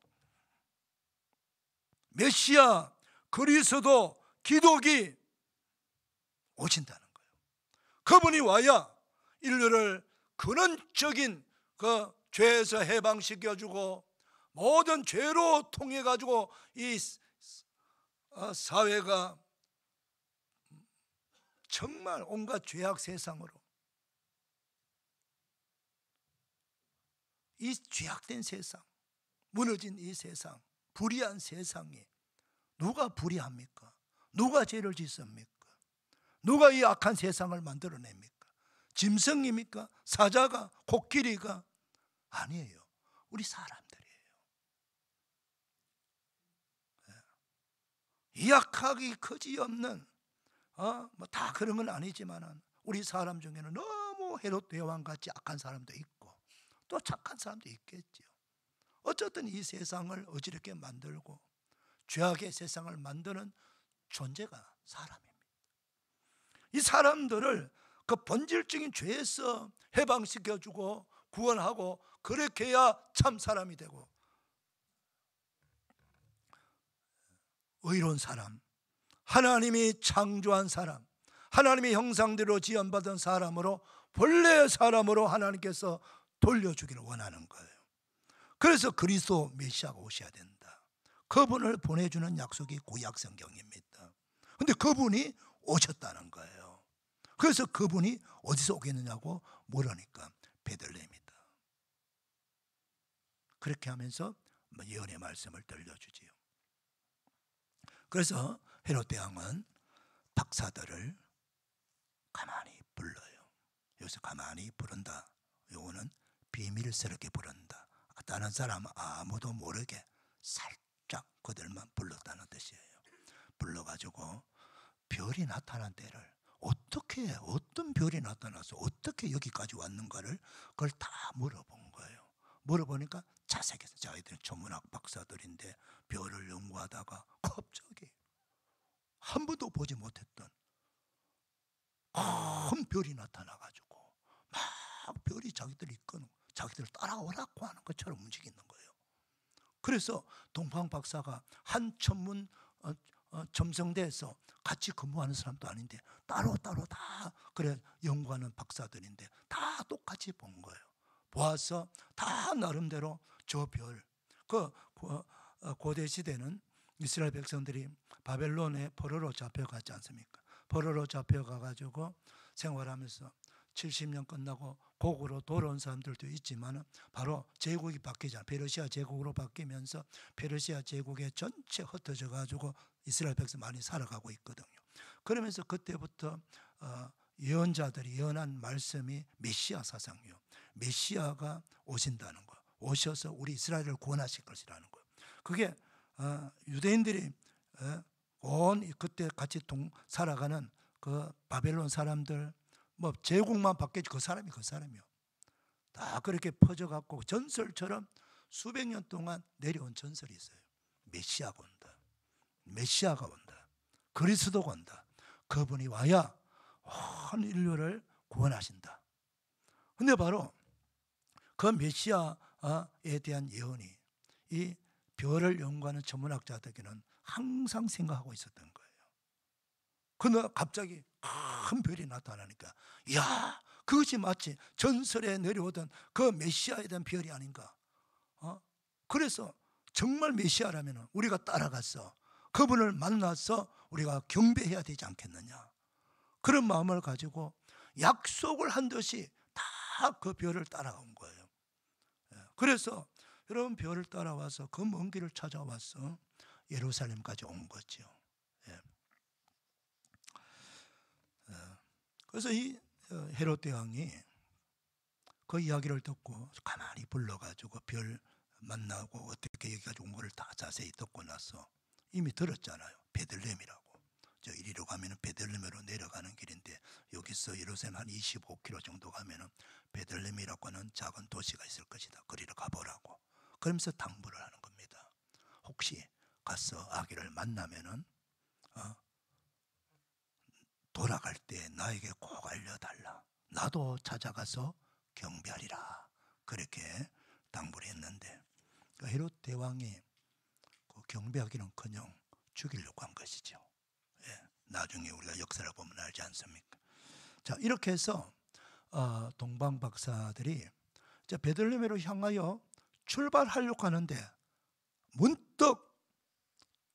메시아, 그리스도, 기독이 오신다는 거예요. 그분이 와야 인류를 근원적인 그 죄에서 해방시켜주고 모든 죄로 통해 가지고 이 사회가 정말 온갖 죄악 세상으로, 이 죄악된 세상, 무너진 이 세상, 불의한 세상에 누가 불의합니까? 누가 죄를 짓습니까? 누가 이 악한 세상을 만들어냅니까? 짐승입니까? 사자가? 코끼리가? 아니에요. 우리 사람들이에요. 이 악하기 그지없는 뭐 다 그런 건 아니지만 우리 사람 중에는 너무 헤롯 대왕같이 악한 사람도 있고 또 착한 사람도 있겠죠. 어쨌든 이 세상을 어지럽게 만들고 죄악의 세상을 만드는 존재가 사람입니다. 이 사람들을 그 본질적인 죄에서 해방시켜주고 구원하고 그렇게 해야 참 사람이 되고 의로운 사람, 하나님이 창조한 사람, 하나님의 형상대로 지음받은 사람으로 본래의 사람으로 하나님께서 돌려주기를 원하는 거예요. 그래서 그리스도 메시아가 오셔야 된다. 그분을 보내주는 약속이 구약 성경입니다. 그런데 그분이 오셨다는 거예요. 그래서 그분이 어디서 오겠느냐고 물으니까 베들레헴이다. 그렇게 하면서 예언의 말씀을 들려주지요. 그래서 헤롯 대왕은 박사들을 가만히 불러요. 여기서 가만히 부른다. 요거는 비밀스럽게 부른다. 다른 사람 아무도 모르게 살짝 그들만 불렀다는 뜻이에요. 불러가지고 별이 나타난 때를 어떻게, 어떤 별이 나타나서 어떻게 여기까지 왔는가를 그걸 다 물어본 거예요. 물어보니까 자세히 자기들은 천문학 박사들인데 별을 연구하다가 갑자기 한 번도 보지 못했던 큰 별이 나타나가지고 막 별이 자기들 이끄는, 자기들을 따라오라고 하는 것처럼 움직이는 거예요. 그래서 동방 박사가 한 천문 점성대에서 같이 근무하는 사람도 아닌데 따로 다 그래 연구하는 박사들인데 다 똑같이 본 거예요. 보아서 다 나름대로 저 별, 고대 시대는 이스라엘 백성들이 바벨론에 포로로 잡혀가지 않습니까? 포로로 잡혀가가지고 생활하면서 70년 끝나고 고국으로 돌아온 사람들도 있지만 바로 제국이 바뀌잖아요. 페르시아 제국으로 바뀌면서 페르시아 제국에 전체 흩어져 가지고 이스라엘 백성 많이 살아가고 있거든요. 그러면서 그때부터 예언자들이 예언한 말씀이 메시아 사상이요. 메시아가 오신다는 거, 오셔서 우리 이스라엘을 구원하실 것이라는 거. 그게 유대인들이 온 그때 같이 살아가는 그 바벨론 사람들, 뭐 제국만 바뀌지 그 사람이요. 다 그렇게 퍼져갖고 전설처럼 수백 년 동안 내려온 전설이 있어요. 메시아가 온다. 메시아가 온다. 그리스도가 온다. 그분이 와야 온 인류를 구원하신다. 근데 바로 그 메시아에 대한 예언이 이 별을 연구하는 천문학자들에게는 항상 생각하고 있었던 거예요. 그러나 갑자기 큰 별이 나타나니까 이야, 그것이 마치 전설에 내려오던 그 메시아에 대한 별이 아닌가. 그래서 정말 메시아라면 우리가 따라가서 그분을 만나서 우리가 경배해야 되지 않겠느냐. 그런 마음을 가지고 약속을 한 듯이 다 그 별을 따라온 거예요. 그래서 여러분 별을 따라와서 그 먼 길을 찾아와서 예루살렘까지 온 거죠. 그래서 이 헤롯 대왕이 그 이야기를 듣고 가만히 불러가지고 별 만나고 어떻게 여기까지 온 거를 다 자세히 듣고 나서 이미 들었잖아요. 베들레헴이라고. 저 이리로 가면은 베들레헴으로 내려가는 길인데 여기서 예루살렘 한 25km 정도 가면은 베들레헴이라고 하는 작은 도시가 있을 것이다. 거리를 가보라고. 그러면서 당부를 하는 겁니다. 혹시 가서 아기를 만나면은 돌아갈 때 나에게 꼭 알려달라. 나도 찾아가서 경배하리라. 그렇게 당부를 했는데 헤롯 대왕이 그 경배하기는커녕 죽이려고 한 것이죠. 나중에 우리가 역사를 보면 알지 않습니까? 자, 이렇게 해서 동방 박사들이 베들레헴으로 향하여 출발하려고 하는데 문득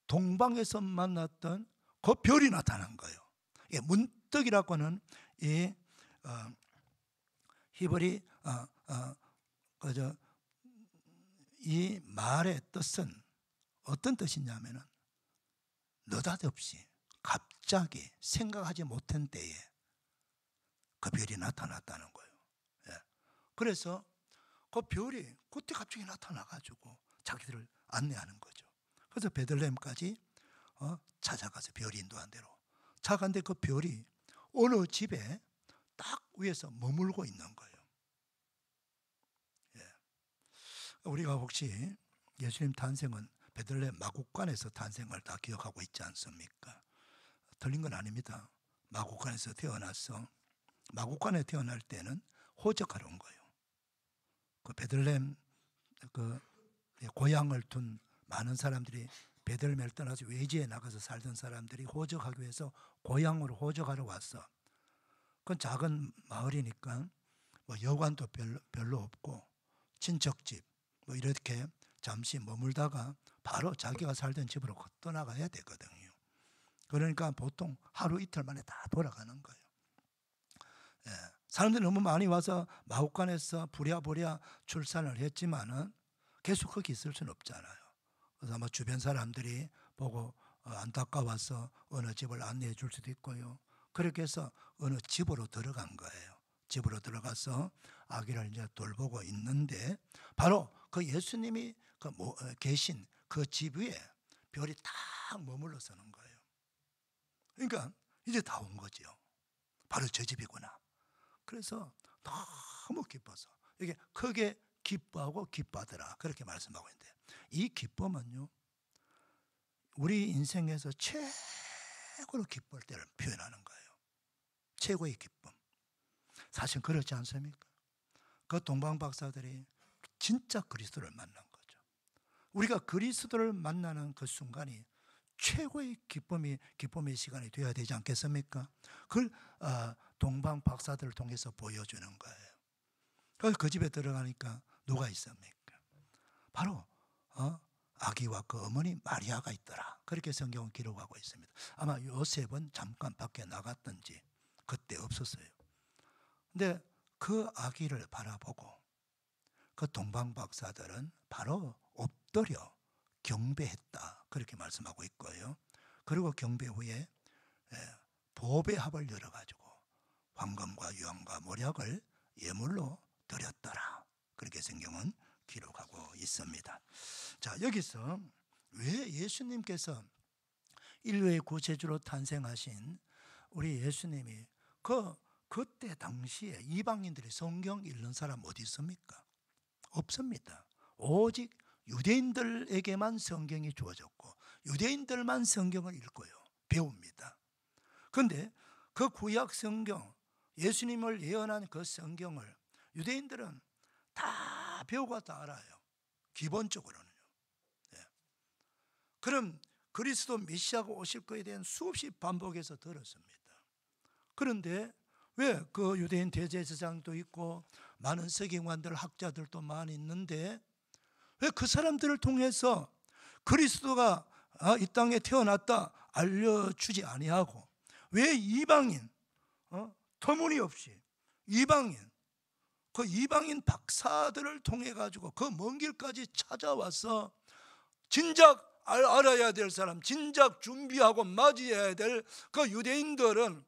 동방에서 만났던 그 별이 나타난 거예요. 문득이라고는 이 히브리 이 말의 뜻은 어떤 뜻이냐면은 느닷없이 갑자기 생각하지 못한 때에 그 별이 나타났다는 거예요. 그래서 그 별이 그때 갑자기 나타나가지고 자기들을 안내하는 거죠. 그래서 베들레헴까지 찾아가서 별이 인도한 대로 찾아갔는데 그 별이 어느 집에 딱 위에서 머물고 있는 거예요. 우리가 혹시 예수님 탄생은 베들레헴 마국간에서 탄생을 다 기억하고 있지 않습니까? 틀린 건 아닙니다. 마국간에서 태어나서 마국간에 태어날 때는 호적하러 온 거예요. 그 베들레헴 그 고향을 둔 많은 사람들이 베들레헴을 떠나서 외지에 나가서 살던 사람들이 호적하기 위해서 고향으로 호적하러 왔어. 그건 작은 마을이니까 뭐 여관도 별로 없고 친척집 뭐 이렇게 잠시 머물다가 바로 자기가 살던 집으로 떠나가야 되거든요. 그러니까 보통 하루 이틀 만에 다 돌아가는 거예요. 사람들이 너무 많이 와서 마국간에서 부랴부랴 출산을 했지만은 계속 거기 있을 수는 없잖아요. 그래서 아마 주변 사람들이 보고 안타까워서 어느 집을 안내해 줄 수도 있고요. 그렇게 해서 어느 집으로 들어간 거예요. 집으로 들어가서 아기를 이제 돌보고 있는데 바로 그 예수님이 계신 그 집 위에 별이 딱 머물러 서는 거예요. 그러니까 이제 다 온 거죠. 바로 저 집이구나. 그래서 너무 기뻐서 이게 크게 기뻐하고 기뻐하더라. 그렇게 말씀하고 있는데 이 기쁨은요. 우리 인생에서 최고로 기쁠 때를 표현하는 거예요. 최고의 기쁨. 사실 그렇지 않습니까? 그 동방 박사들이 진짜 그리스도를 만난 거죠. 우리가 그리스도를 만나는 그 순간이 최고의 기쁨의 시간이 되어야 되지 않겠습니까? 그걸 동방 박사들을 통해서 보여주는 거예요. 그래서 그 집에 들어가니까 누가 있습니까? 바로 아기와 그 어머니 마리아가 있더라. 그렇게 성경은 기록하고 있습니다. 아마 요셉은 잠깐 밖에 나갔던지 그때 없었어요. 근데 그 아기를 바라보고 그 동방 박사들은 바로 엎드려 경배했다. 그렇게 말씀하고 있고요. 그리고 경배 후에 보배합을 열어가지고 황금과 유황과 모략을 예물로 드렸더라. 그렇게 성경은 기록하고 있습니다. 자, 여기서 왜 예수님께서 인류의 구세주로 탄생하신 우리 예수님이 그때 당시에 이방인들이 성경 읽는 사람 어디 있습니까? 없습니다. 오직 유대인들에게만 성경이 주어졌고 유대인들만 성경을 읽고요. 배웁니다. 그런데 그 구약 성경, 예수님을 예언한 그 성경을 유대인들은 다 배우고 다 알아요. 기본적으로는요. 그럼 그리스도 메시아가 오실 것에 대한 수없이 반복해서 들었습니다. 그런데 왜 그 유대인 대제사장도 있고 많은 서기관들 학자들도 많이 있는데 왜 그 사람들을 통해서 그리스도가 이 땅에 태어났다 알려주지 아니하고 왜 이방인 터무니없이 이방인 그 이방인 박사들을 통해 가지고 그 먼 길까지 찾아와서 진작 알아야 될 사람, 진작 준비하고 맞이해야 될 그 유대인들은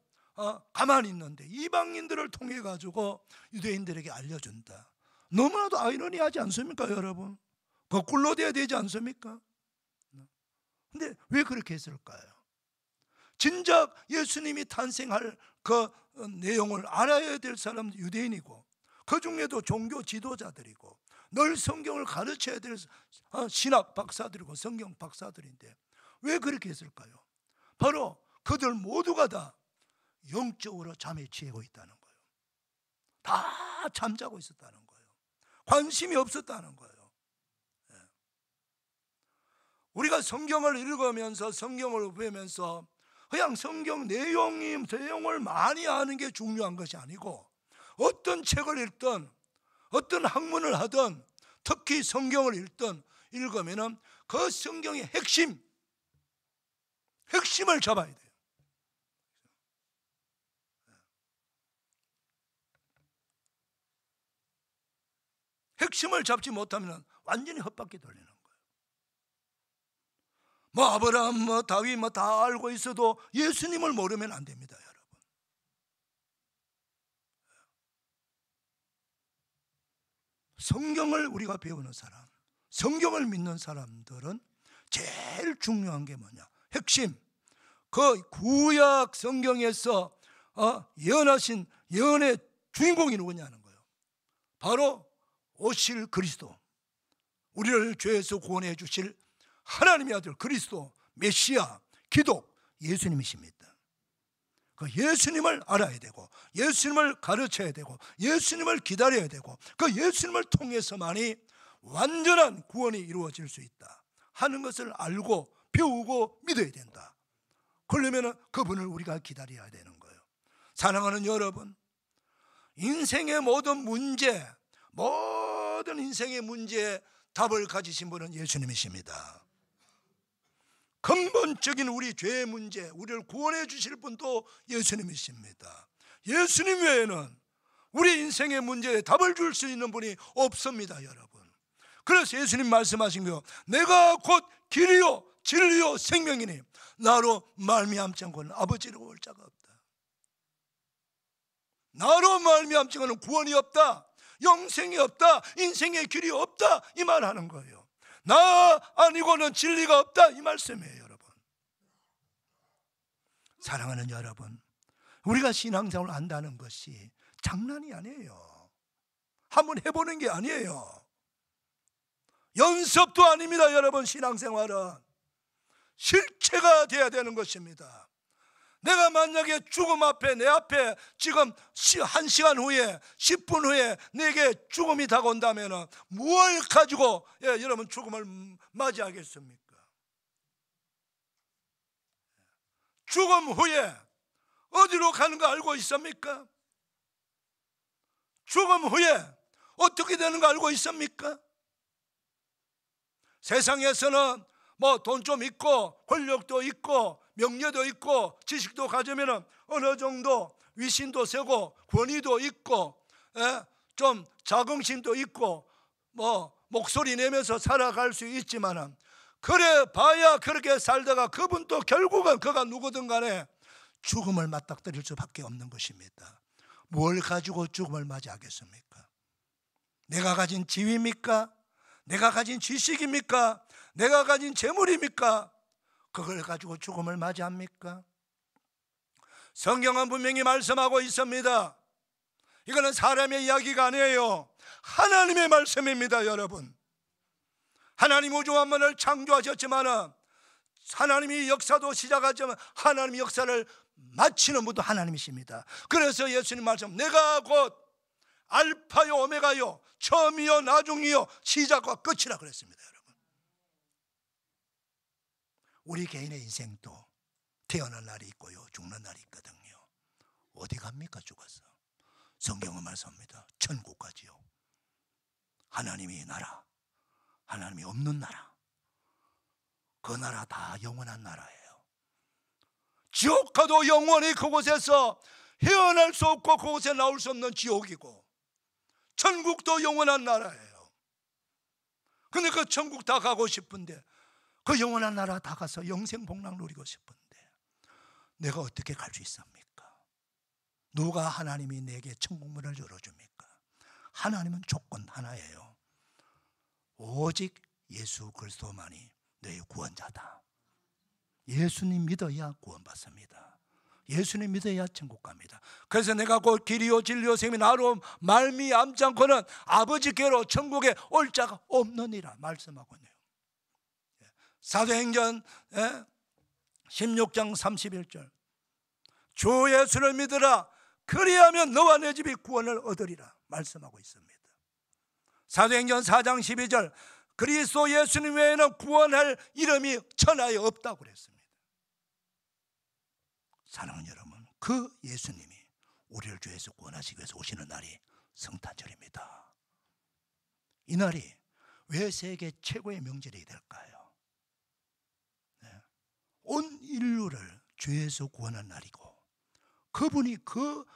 가만히 있는데 이방인들을 통해 가지고 유대인들에게 알려준다. 너무나도 아이러니하지 않습니까, 여러분? 거꾸로 돼야 되지 않습니까? 근데 왜 그렇게 했을까요? 진작 예수님이 탄생할 그 내용을 알아야 될 사람 유대인이고 그 중에도 종교 지도자들이고 늘 성경을 가르쳐야 될 신학 박사들이고 성경 박사들인데 왜 그렇게 했을까요? 바로 그들 모두가 다 영적으로 잠에 취하고 있다는 거예요. 다 잠자고 있었다는 거예요. 관심이 없었다는 거예요. 우리가 성경을 읽으면서 성경을 보면서 그냥 성경 내용을 많이 아는 게 중요한 것이 아니고 어떤 책을 읽든 어떤 학문을 하든 특히 성경을 읽으면 그 성경의 핵심을 잡아야 돼요. 핵심을 잡지 못하면 완전히 헛바퀴 돌리는 거예요. 아브라함, 다윗 다 알고 있어도 예수님을 모르면 안 됩니다, 여러분. 성경을 우리가 배우는 사람, 성경을 믿는 사람들은 제일 중요한 게 뭐냐? 핵심. 그 구약 성경에서 예언하신 예언의 주인공이 누구냐는 거예요. 바로 오실 그리스도, 우리를 죄에서 구원해 주실 하나님의 아들 그리스도, 메시아, 기독, 예수님이십니다. 그 예수님을 알아야 되고 예수님을 가르쳐야 되고 예수님을 기다려야 되고 그 예수님을 통해서만이 완전한 구원이 이루어질 수 있다 하는 것을 알고 배우고 믿어야 된다. 그러면 그분을 우리가 기다려야 되는 거예요. 사랑하는 여러분, 인생의 모든 인생의 문제에 답을 가지신 분은 예수님이십니다. 근본적인 우리 죄의 문제, 우리를 구원해 주실 분도 예수님이십니다. 예수님 외에는 우리 인생의 문제에 답을 줄 수 있는 분이 없습니다, 여러분. 그래서 예수님 말씀하신 거요, 내가 곧 길이요 진리요 생명이니 나로 말미암지 않고는 아버지로 올 자가 없다. 나로 말미암지 않고는 구원이 없다, 영생이 없다, 인생의 길이 없다, 이 말하는 거예요. 나 아니고는 진리가 없다, 이 말씀이에요, 여러분. 사랑하는 여러분, 우리가 신앙생활을 한다는 것이 장난이 아니에요. 한번 해보는 게 아니에요. 연습도 아닙니다, 여러분. 신앙생활은 실체가 돼야 되는 것입니다. 내가 만약에 죽음 앞에, 내 앞에 지금 1시간 후에 10분 후에 내게 죽음이 다가온다면 무엇을 가지고 여러분 죽음을 맞이하겠습니까? 죽음 후에 어디로 가는 거 알고 있습니까? 죽음 후에 어떻게 되는 거 알고 있습니까? 세상에서는 돈 좀 있고 권력도 있고 명예도 있고 지식도 가지면 어느 정도 위신도 세고 권위도 있고 좀 자긍심도 있고 목소리 내면서 살아갈 수 있지만 그래 봐야 그렇게 살다가 그분도 결국은 그가 누구든 간에 죽음을 맞닥뜨릴 수밖에 없는 것입니다. 뭘 가지고 죽음을 맞이하겠습니까? 내가 가진 지위입니까? 내가 가진 지식입니까? 내가 가진 재물입니까? 그걸 가지고 죽음을 맞이합니까? 성경은 분명히 말씀하고 있습니다. 이거는 사람의 이야기가 아니에요. 하나님의 말씀입니다, 여러분. 하나님 우주 만물을 창조하셨지만 하나님이 역사도 시작하지만 하나님의 역사를 마치는 분도 하나님이십니다. 그래서 예수님 말씀, 내가 곧 알파요 오메가요 처음이요 나중이요 시작과 끝이라 그랬습니다, 여러분. 우리 개인의 인생도 태어난 날이 있고요 죽는 날이 있거든요. 어디 갑니까? 죽어서. 성경은 말씀합니다. 천국 가지요. 하나님의 나라, 하나님이 없는 나라, 그 나라 다 영원한 나라예요. 지옥 가도 영원히 그곳에서 헤어날 수 없고 그곳에 나올 수 없는 지옥이고, 천국도 영원한 나라예요. 근데 그 천국 다 가고 싶은데, 그 영원한 나라 다 가서 영생복락 누리고 싶은데 내가 어떻게 갈 수 있습니까? 누가 하나님이 내게 천국문을 열어줍니까? 하나님은 조건 하나예요. 오직 예수 그리스도만이 너의 구원자다. 예수님 믿어야 구원받습니다. 예수님 믿어야 천국 갑니다. 그래서 내가 곧 길이요 진리요 생명이 나로 말미암지 않고는 아버지께로 천국에 올 자가 없느니라 말씀하고 있네요. 사도행전 16장 31절, 주 예수를 믿으라 그리하면 너와 내 집이 구원을 얻으리라 말씀하고 있습니다. 사도행전 4장 12절, 그리스도 예수님 외에는 구원할 이름이 천하에 없다고 그랬습니다. 사랑하는 여러분, 그 예수님이 우리를 죄에서 구원하시기 위해서 오시는 날이 성탄절입니다. 이 날이 왜 세계 최고의 명절이 될까요? 온 인류를 죄에서 구원한 날이고, 그분이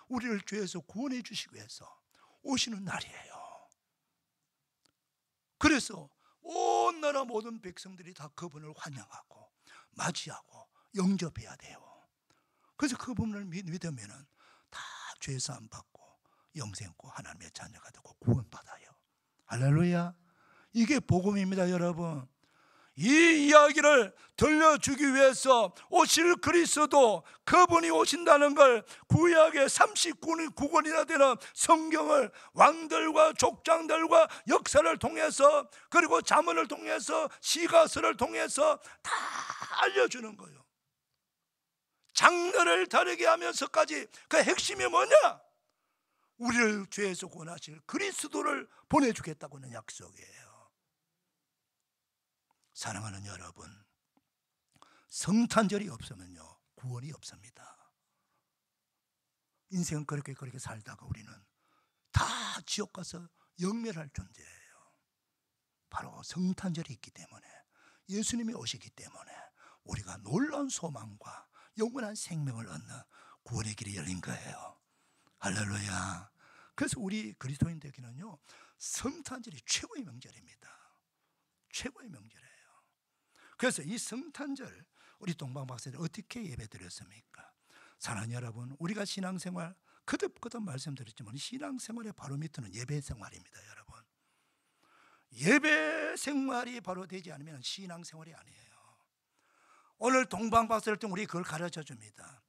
우리를 죄에서 구원해 주시기 위해서 오시는 날이에요. 그래서 온 나라 모든 백성들이 다 그분을 환영하고 맞이하고 영접해야 돼요. 그래서 그분을 믿으면 다 죄사함 받고 영생고 하나님의 자녀가 되고 구원받아요. 할렐루야. 이게 복음입니다, 여러분. 이 이야기를 들려주기 위해서 오실 그리스도, 그분이 오신다는 걸 구약의 39권이나 되는 성경을 왕들과 족장들과 역사를 통해서, 그리고 잠언을 통해서, 시가서를 통해서 다 알려주는 거예요. 장르를 다르게 하면서까지 그 핵심이 뭐냐? 우리를 죄에서 구원하실 그리스도를 보내주겠다고는 약속이에요. 사랑하는 여러분, 성탄절이 없으면요 구원이 없습니다. 인생은 그렇게 살다가 우리는 다 지옥 가서 영멸할 존재예요. 바로 성탄절이 있기 때문에, 예수님이 오시기 때문에 우리가 놀라운 소망과 영원한 생명을 얻는 구원의 길이 열린 거예요. 할렐루야. 그래서 우리 그리스도인들에게는요 성탄절이 최고의 명절입니다. 최고의 명절이에요. 그래서 이 성탄절 우리 동방박사들 어떻게 예배드렸습니까? 사랑하는 여러분, 우리가 신앙생활 거듭 말씀드렸지만 신앙생활의 바로 밑에는 예배생활입니다. 여러분, 예배생활이 바로 되지 않으면 신앙생활이 아니에요. 오늘 동방박사를 때 우리 그걸 가르쳐 줍니다.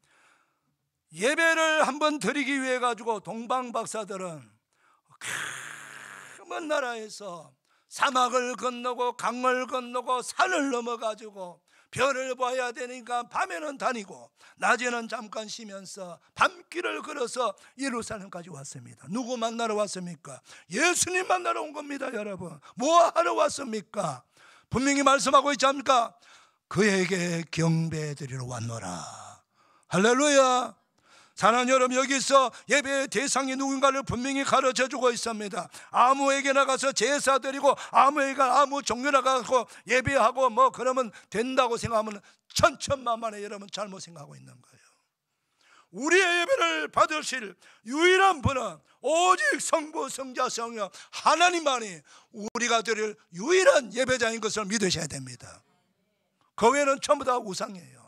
예배를 한번 드리기 위해 가지고 동방박사들은 먼 나라에서 사막을 건너고 강을 건너고 산을 넘어가지고 별을 봐야 되니까 밤에는 다니고 낮에는 잠깐 쉬면서 밤길을 걸어서 예루살렘까지 왔습니다. 누구 만나러 왔습니까? 예수님 만나러 온 겁니다. 여러분, 뭐 하러 왔습니까? 분명히 말씀하고 있지 않습니까? 그에게 경배드리러 왔노라. 할렐루야. 사랑하는 여러분, 여기서 예배의 대상이 누군가를 분명히 가르쳐주고 있습니다. 아무에게 나가서 제사 드리고 아무 종교 나가서 예배하고 뭐 그러면 된다고 생각하면 천천만만에 여러분 잘못 생각하고 있는 거예요. 우리의 예배를 받으실 유일한 분은 오직 성부, 성자, 성령 하나님만이 우리가 드릴 유일한 예배자인 것을 믿으셔야 됩니다. 그 외에는 전부 다 우상이에요.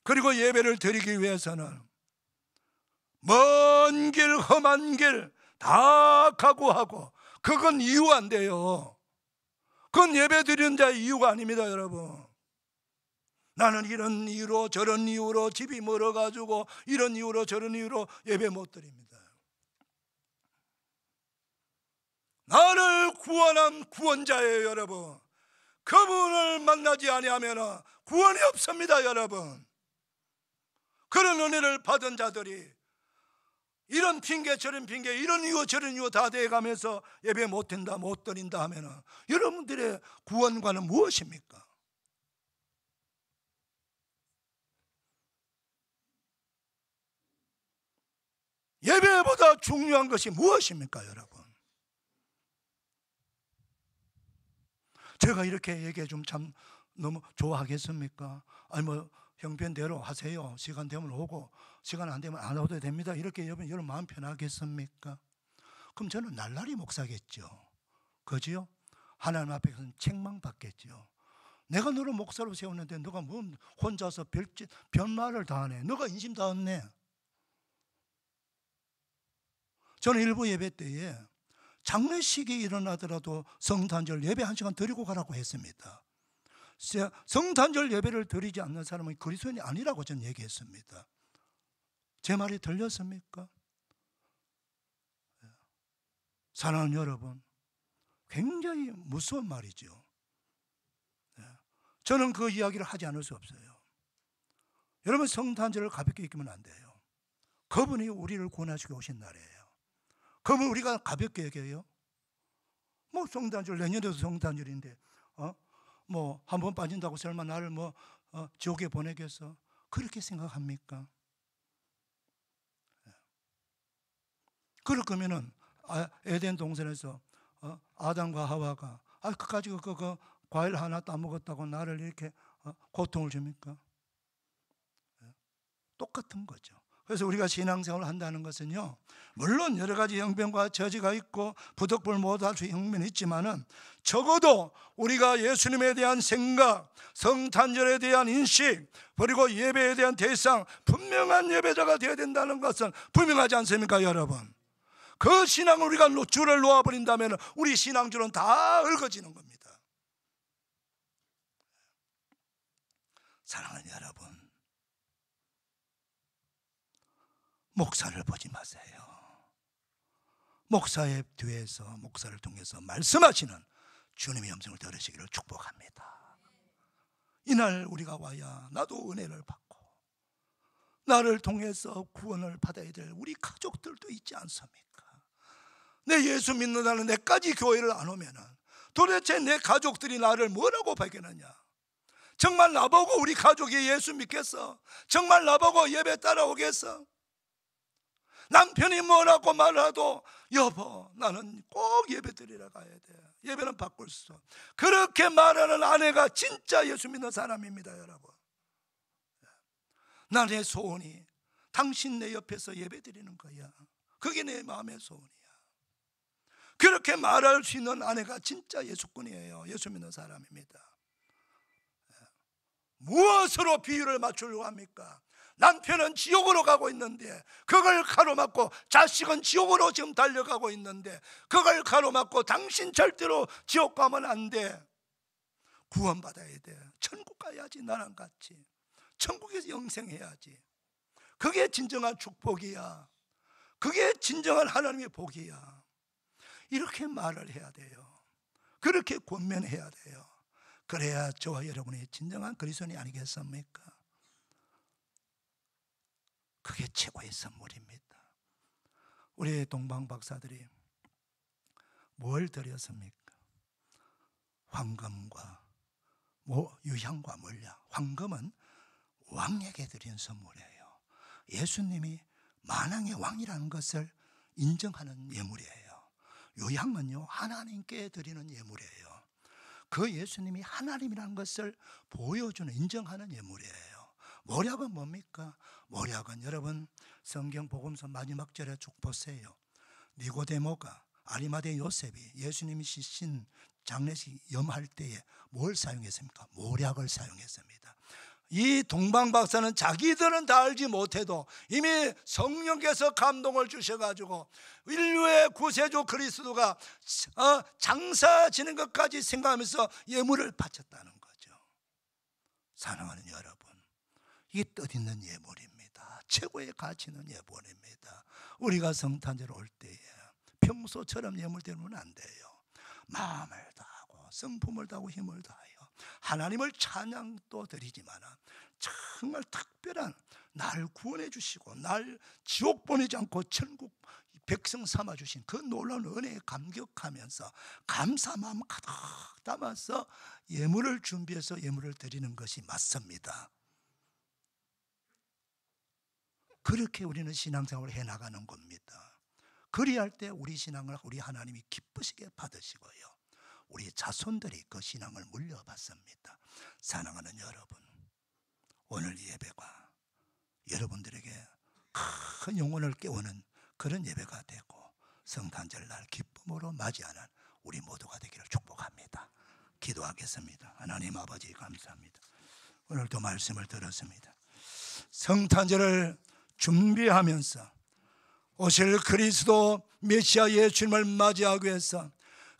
그리고 예배를 드리기 위해서는 먼 길, 험한 길 다 각오하고, 그건 이유 안 돼요. 그건 예배 드리는 자의 이유가 아닙니다. 여러분, 나는 이런 이유로 저런 이유로 집이 멀어가지고 이런 이유로 저런 이유로 예배 못 드립니다. 나를 구원한 구원자예요. 여러분, 그분을 만나지 아니하면 구원이 없습니다. 여러분, 그런 은혜를 받은 자들이 이런 핑계 저런 핑계, 이런 이유 저런 이유 다 대가면서 예배 못한다 못 드린다 하면 여러분들의 구원과는 무엇입니까? 예배보다 중요한 것이 무엇입니까? 여러분, 제가 이렇게 얘기해 좀 참 너무 좋아하겠습니까? 아니 뭐 형편대로 하세요. 시간 되면 오고 시간 안 되면 안 와도 됩니다. 이렇게 여러분 마음 편하겠습니까? 그럼 저는 날라리 목사겠죠. 그지요? 하나님 앞에서는 책망받겠죠. 내가 너를 목사로 세웠는데 너가 뭐 혼자서 별말을 다 하네. 너가 인심 다 얻네. 저는 일부 예배 때에 장례식이 일어나더라도 성탄절 예배 1시간 드리고 가라고 했습니다. 성탄절 예배를 드리지 않는 사람은 그리스도인이 아니라고 저는 얘기했습니다. 제 말이 들렸습니까? 사랑하는 여러분, 굉장히 무서운 말이죠. 저는 그 이야기를 하지 않을 수 없어요. 여러분, 성탄절을 가볍게 여기면 안 돼요. 그분이 우리를 구원하시고 오신 날이에요. 그러면 우리가 가볍게 여겨요? 뭐 성탄절, 내년에도 성탄절인데 뭐 한 번 빠진다고 설마 나를 지옥에 보내겠어? 그렇게 생각합니까? 그럴 거면은 에덴 동산에서 아담과 하와가 그까지 그 과일 하나 따먹었다고 나를 이렇게 고통을 줍니까? 똑같은 거죠. 그래서 우리가 신앙생활을 한다는 것은요, 물론 여러 가지 형편과 처지가 있고 부득불 못할 수 있는 형편이 있지만은 적어도 우리가 예수님에 대한 생각, 성탄절에 대한 인식, 그리고 예배에 대한 대상, 분명한 예배자가 되어야 된다는 것은 분명하지 않습니까, 여러분? 그 신앙을 우리가 줄을 놓아버린다면 우리 신앙줄은 다 얽어지는 겁니다. 사랑하는 여러분, 목사를 보지 마세요. 목사의 뒤에서, 목사를 통해서 말씀하시는 주님의 음성을 들으시기를 축복합니다. 이날 우리가 와야 나도 은혜를 받고 나를 통해서 구원을 받아야 될 우리 가족들도 있지 않습니까? 내 예수 믿는다는 내까지 교회를 안 오면은 도대체 내 가족들이 나를 뭐라고 발견하냐? 정말 나보고 우리 가족이 예수 믿겠어? 정말 나보고 예배 따라오겠어? 남편이 뭐라고 말해도 여보 나는 꼭 예배 드리러 가야 돼. 예배는 바꿀 수 없어. 그렇게 말하는 아내가 진짜 예수 믿는 사람입니다, 여러분. 나의 소원이 당신 내 옆에서 예배 드리는 거야. 그게 내 마음의 소원이야. 그렇게 말할 수 있는 아내가 진짜 예수꾼이에요. 예수 믿는 사람입니다. 무엇으로 비유를 맞추려고 합니까? 남편은 지옥으로 가고 있는데 그걸 가로막고, 자식은 지옥으로 지금 달려가고 있는데 그걸 가로막고 당신 절대로 지옥 가면 안 돼. 구원받아야 돼. 천국 가야지. 나랑 같이 천국에서 영생해야지. 그게 진정한 축복이야. 그게 진정한 하나님의 복이야. 이렇게 말을 해야 돼요. 그렇게 권면해야 돼요. 그래야 저와 여러분이 진정한 그리스도인이 아니겠습니까? 그게 최고의 선물입니다. 우리 동방 박사들이 뭘 드렸습니까? 황금과 유향과 몰약. 황금은 왕에게 드린 선물이에요. 예수님이 만왕의 왕이라는 것을 인정하는 예물이에요. 유향은요, 하나님께 드리는 예물이에요. 그 예수님이 하나님이라는 것을 보여주는, 인정하는 예물이에요. 몰약은 뭡니까? 몰약은 여러분 성경 복음서 마지막 절에 쭉 보세요. 니고데모가, 아리마대 요셉이 예수님이 시신 장례식 염할 때에 뭘 사용했습니까? 몰약을 사용했습니다. 이 동방박사는 자기들은 다 알지 못해도 이미 성령께서 감동을 주셔가지고 인류의 구세주 그리스도가 장사 지는 것까지 생각하면서 예물을 바쳤다는 거죠. 사랑하는 여러분, 이게 뜻있는 예물입니다. 최고의 가치 있는 예물입니다. 우리가 성탄절 올 때에 평소처럼 예물 드리면 안 돼요. 마음을 다하고 성품을 다하고 힘을 다하여 하나님을 찬양도 드리지만 정말 특별한 날 구원해 주시고 날 지옥 보내지 않고 천국 백성 삼아 주신 그 놀라운 은혜에 감격하면서 감사 마음 가득 담아서 예물을 준비해서 예물을 드리는 것이 맞습니다. 그렇게 우리는 신앙생활을 해나가는 겁니다. 그리할 때 우리 신앙을 우리 하나님이 기쁘시게 받으시고요, 우리 자손들이 그 신앙을 물려받습니다. 사랑하는 여러분, 오늘 예배가 여러분들에게 큰 영혼을 깨우는 그런 예배가 되고 성탄절날 기쁨으로 맞이하는 우리 모두가 되기를 축복합니다. 기도하겠습니다. 하나님 아버지 감사합니다. 오늘도 말씀을 들었습니다. 성탄절을 준비하면서 오실 그리스도 메시아 예수님을 맞이하기 위해서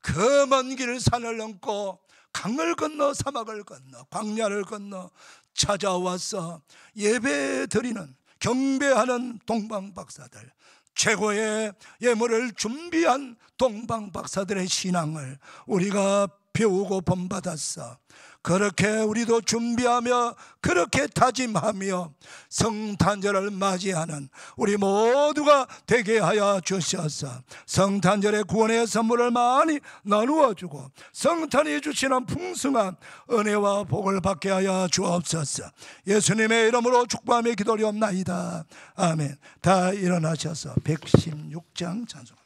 그 먼 길 산을 넘고 강을 건너 사막을 건너 광야를 건너 찾아와서 예배드리는 경배하는 동방박사들, 최고의 예물을 준비한 동방박사들의 신앙을 우리가 배우고 본받았어. 그렇게 우리도 준비하며 그렇게 다짐하며 성탄절을 맞이하는 우리 모두가 되게 하여 주셔서 성탄절의 구원의 선물을 많이 나누어 주고 성탄이 주시는 풍성한 은혜와 복을 받게 하여 주옵소서. 예수님의 이름으로 축복하며 기도리옵나이다. 아멘. 다 일어나셔서 116장 찬송.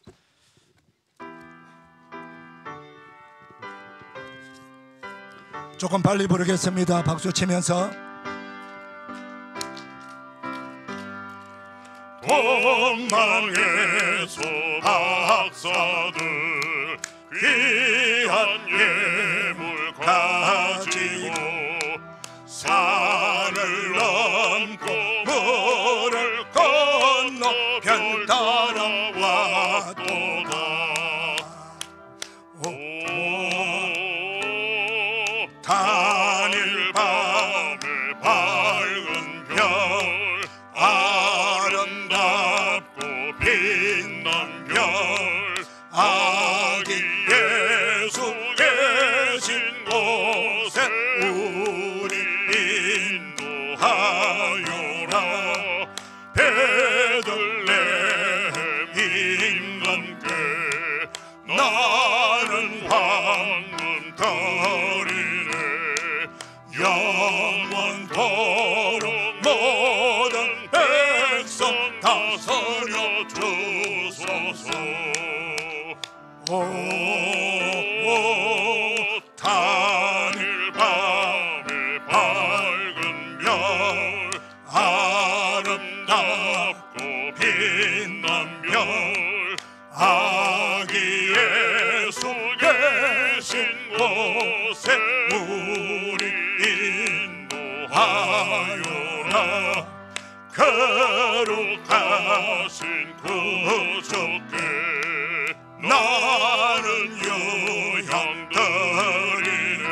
조금 빨리 부르겠습니다. 박수 치면서. 동방에서 박사들 귀한 예물 가지고 산을 넘고 물을 건너 별 따라왔도다. 단일 밤에 밝은 별 아름답고 빛난 별 아기 예수 계신 곳에 우리 인도하여라. 베들레헴 임금께 나는 황금 털이네. 영원토록 모든 백성 다스려 주소서. 오 단일 밤에 밝은 별 아름답고 빛난 별 아기 예수 계신 곳에 우리 인도하여라. 거룩하신 구주께 나는 유향드리네.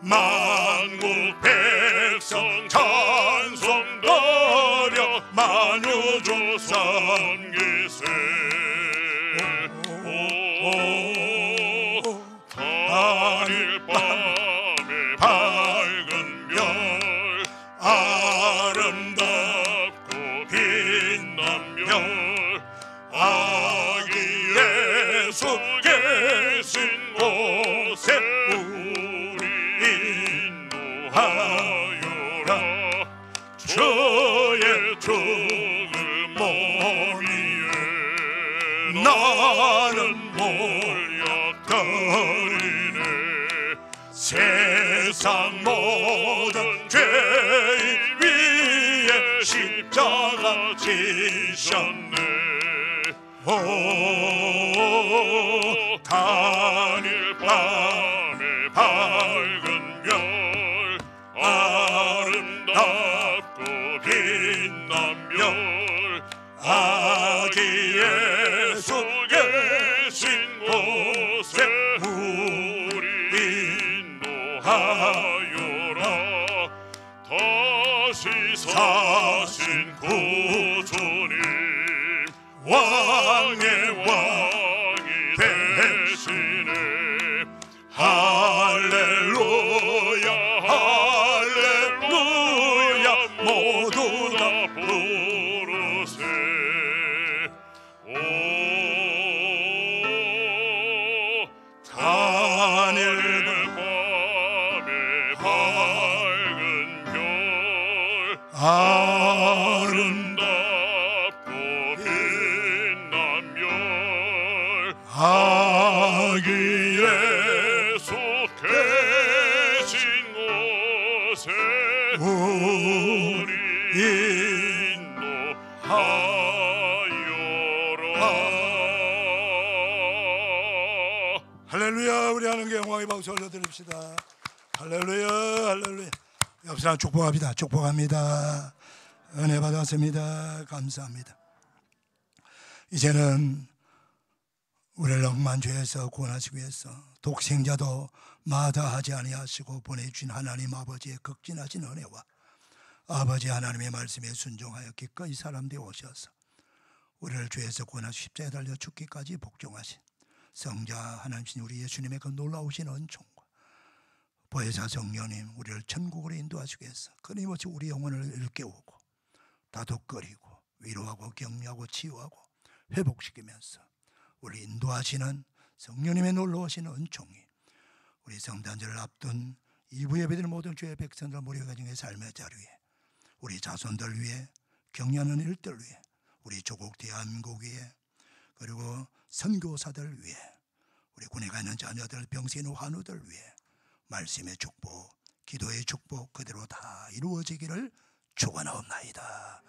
만국 백성 찬송드려 만유주 섬기세. 단일 밤에 밝은 별 아름답고 빛난 별 아기 예수 계신 곳에 우리 인도하여라. 주의 죽을 몸위에 나는 몰약드리네. 세상 모든 죄인 위에 십자가 지셨네. 오 단일 밤에 밝은 별 아름답고 빛난 별 아기 예수 계신 곳에 우리 인도하여라. 다시 사신 구주님 왕의 왕이 되시네. 할렐루야 할렐루야 모두 다 부르세. 오 단일 밤에 밝은 별 아름답고 빛난 별 아기 인도하여라. 할렐루야. 우리 하나님께 영광의 박수 올려드립시다. 할렐루야. 할렐루야. 옆 사람 축복합니다. 축복합니다. 은혜 받았습니다. 감사합니다. 이제는 우리를 억만죄에서 구원하시기 위해서 독생자도 마다하지 아니하시고 보내주신 하나님 아버지의 극진하신 은혜와 아버지 하나님의 말씀에 순종하여 기꺼이 사람 되어 오셔서 우리를 죄에서 구원하시고 십자가에 달려 죽기까지 복종하신 성자 하나님이신 우리 예수님의 그 놀라우신 은총과 보혜사 성령님 우리를 천국으로 인도하시기 위해서 끊임없이 우리 영혼을 일깨우고 다독거리고 위로하고 격려하고 치유하고 회복시키면서 우리 인도하시는 성령님의 놀라우신 은총이 우리 성탄절을 앞둔 이부 예배드리는 모든 주의 백성들 우리 가정의 삶의 자리에 우리 자손들 위해 격려하는 일들 위해 우리 조국 대한민국 위해 그리고 선교사들 위해 우리 군에 가 있는 자녀들 병세 있는 환우들 위해 말씀의 축복 기도의 축복 그대로 다 이루어지기를 축원하옵나이다.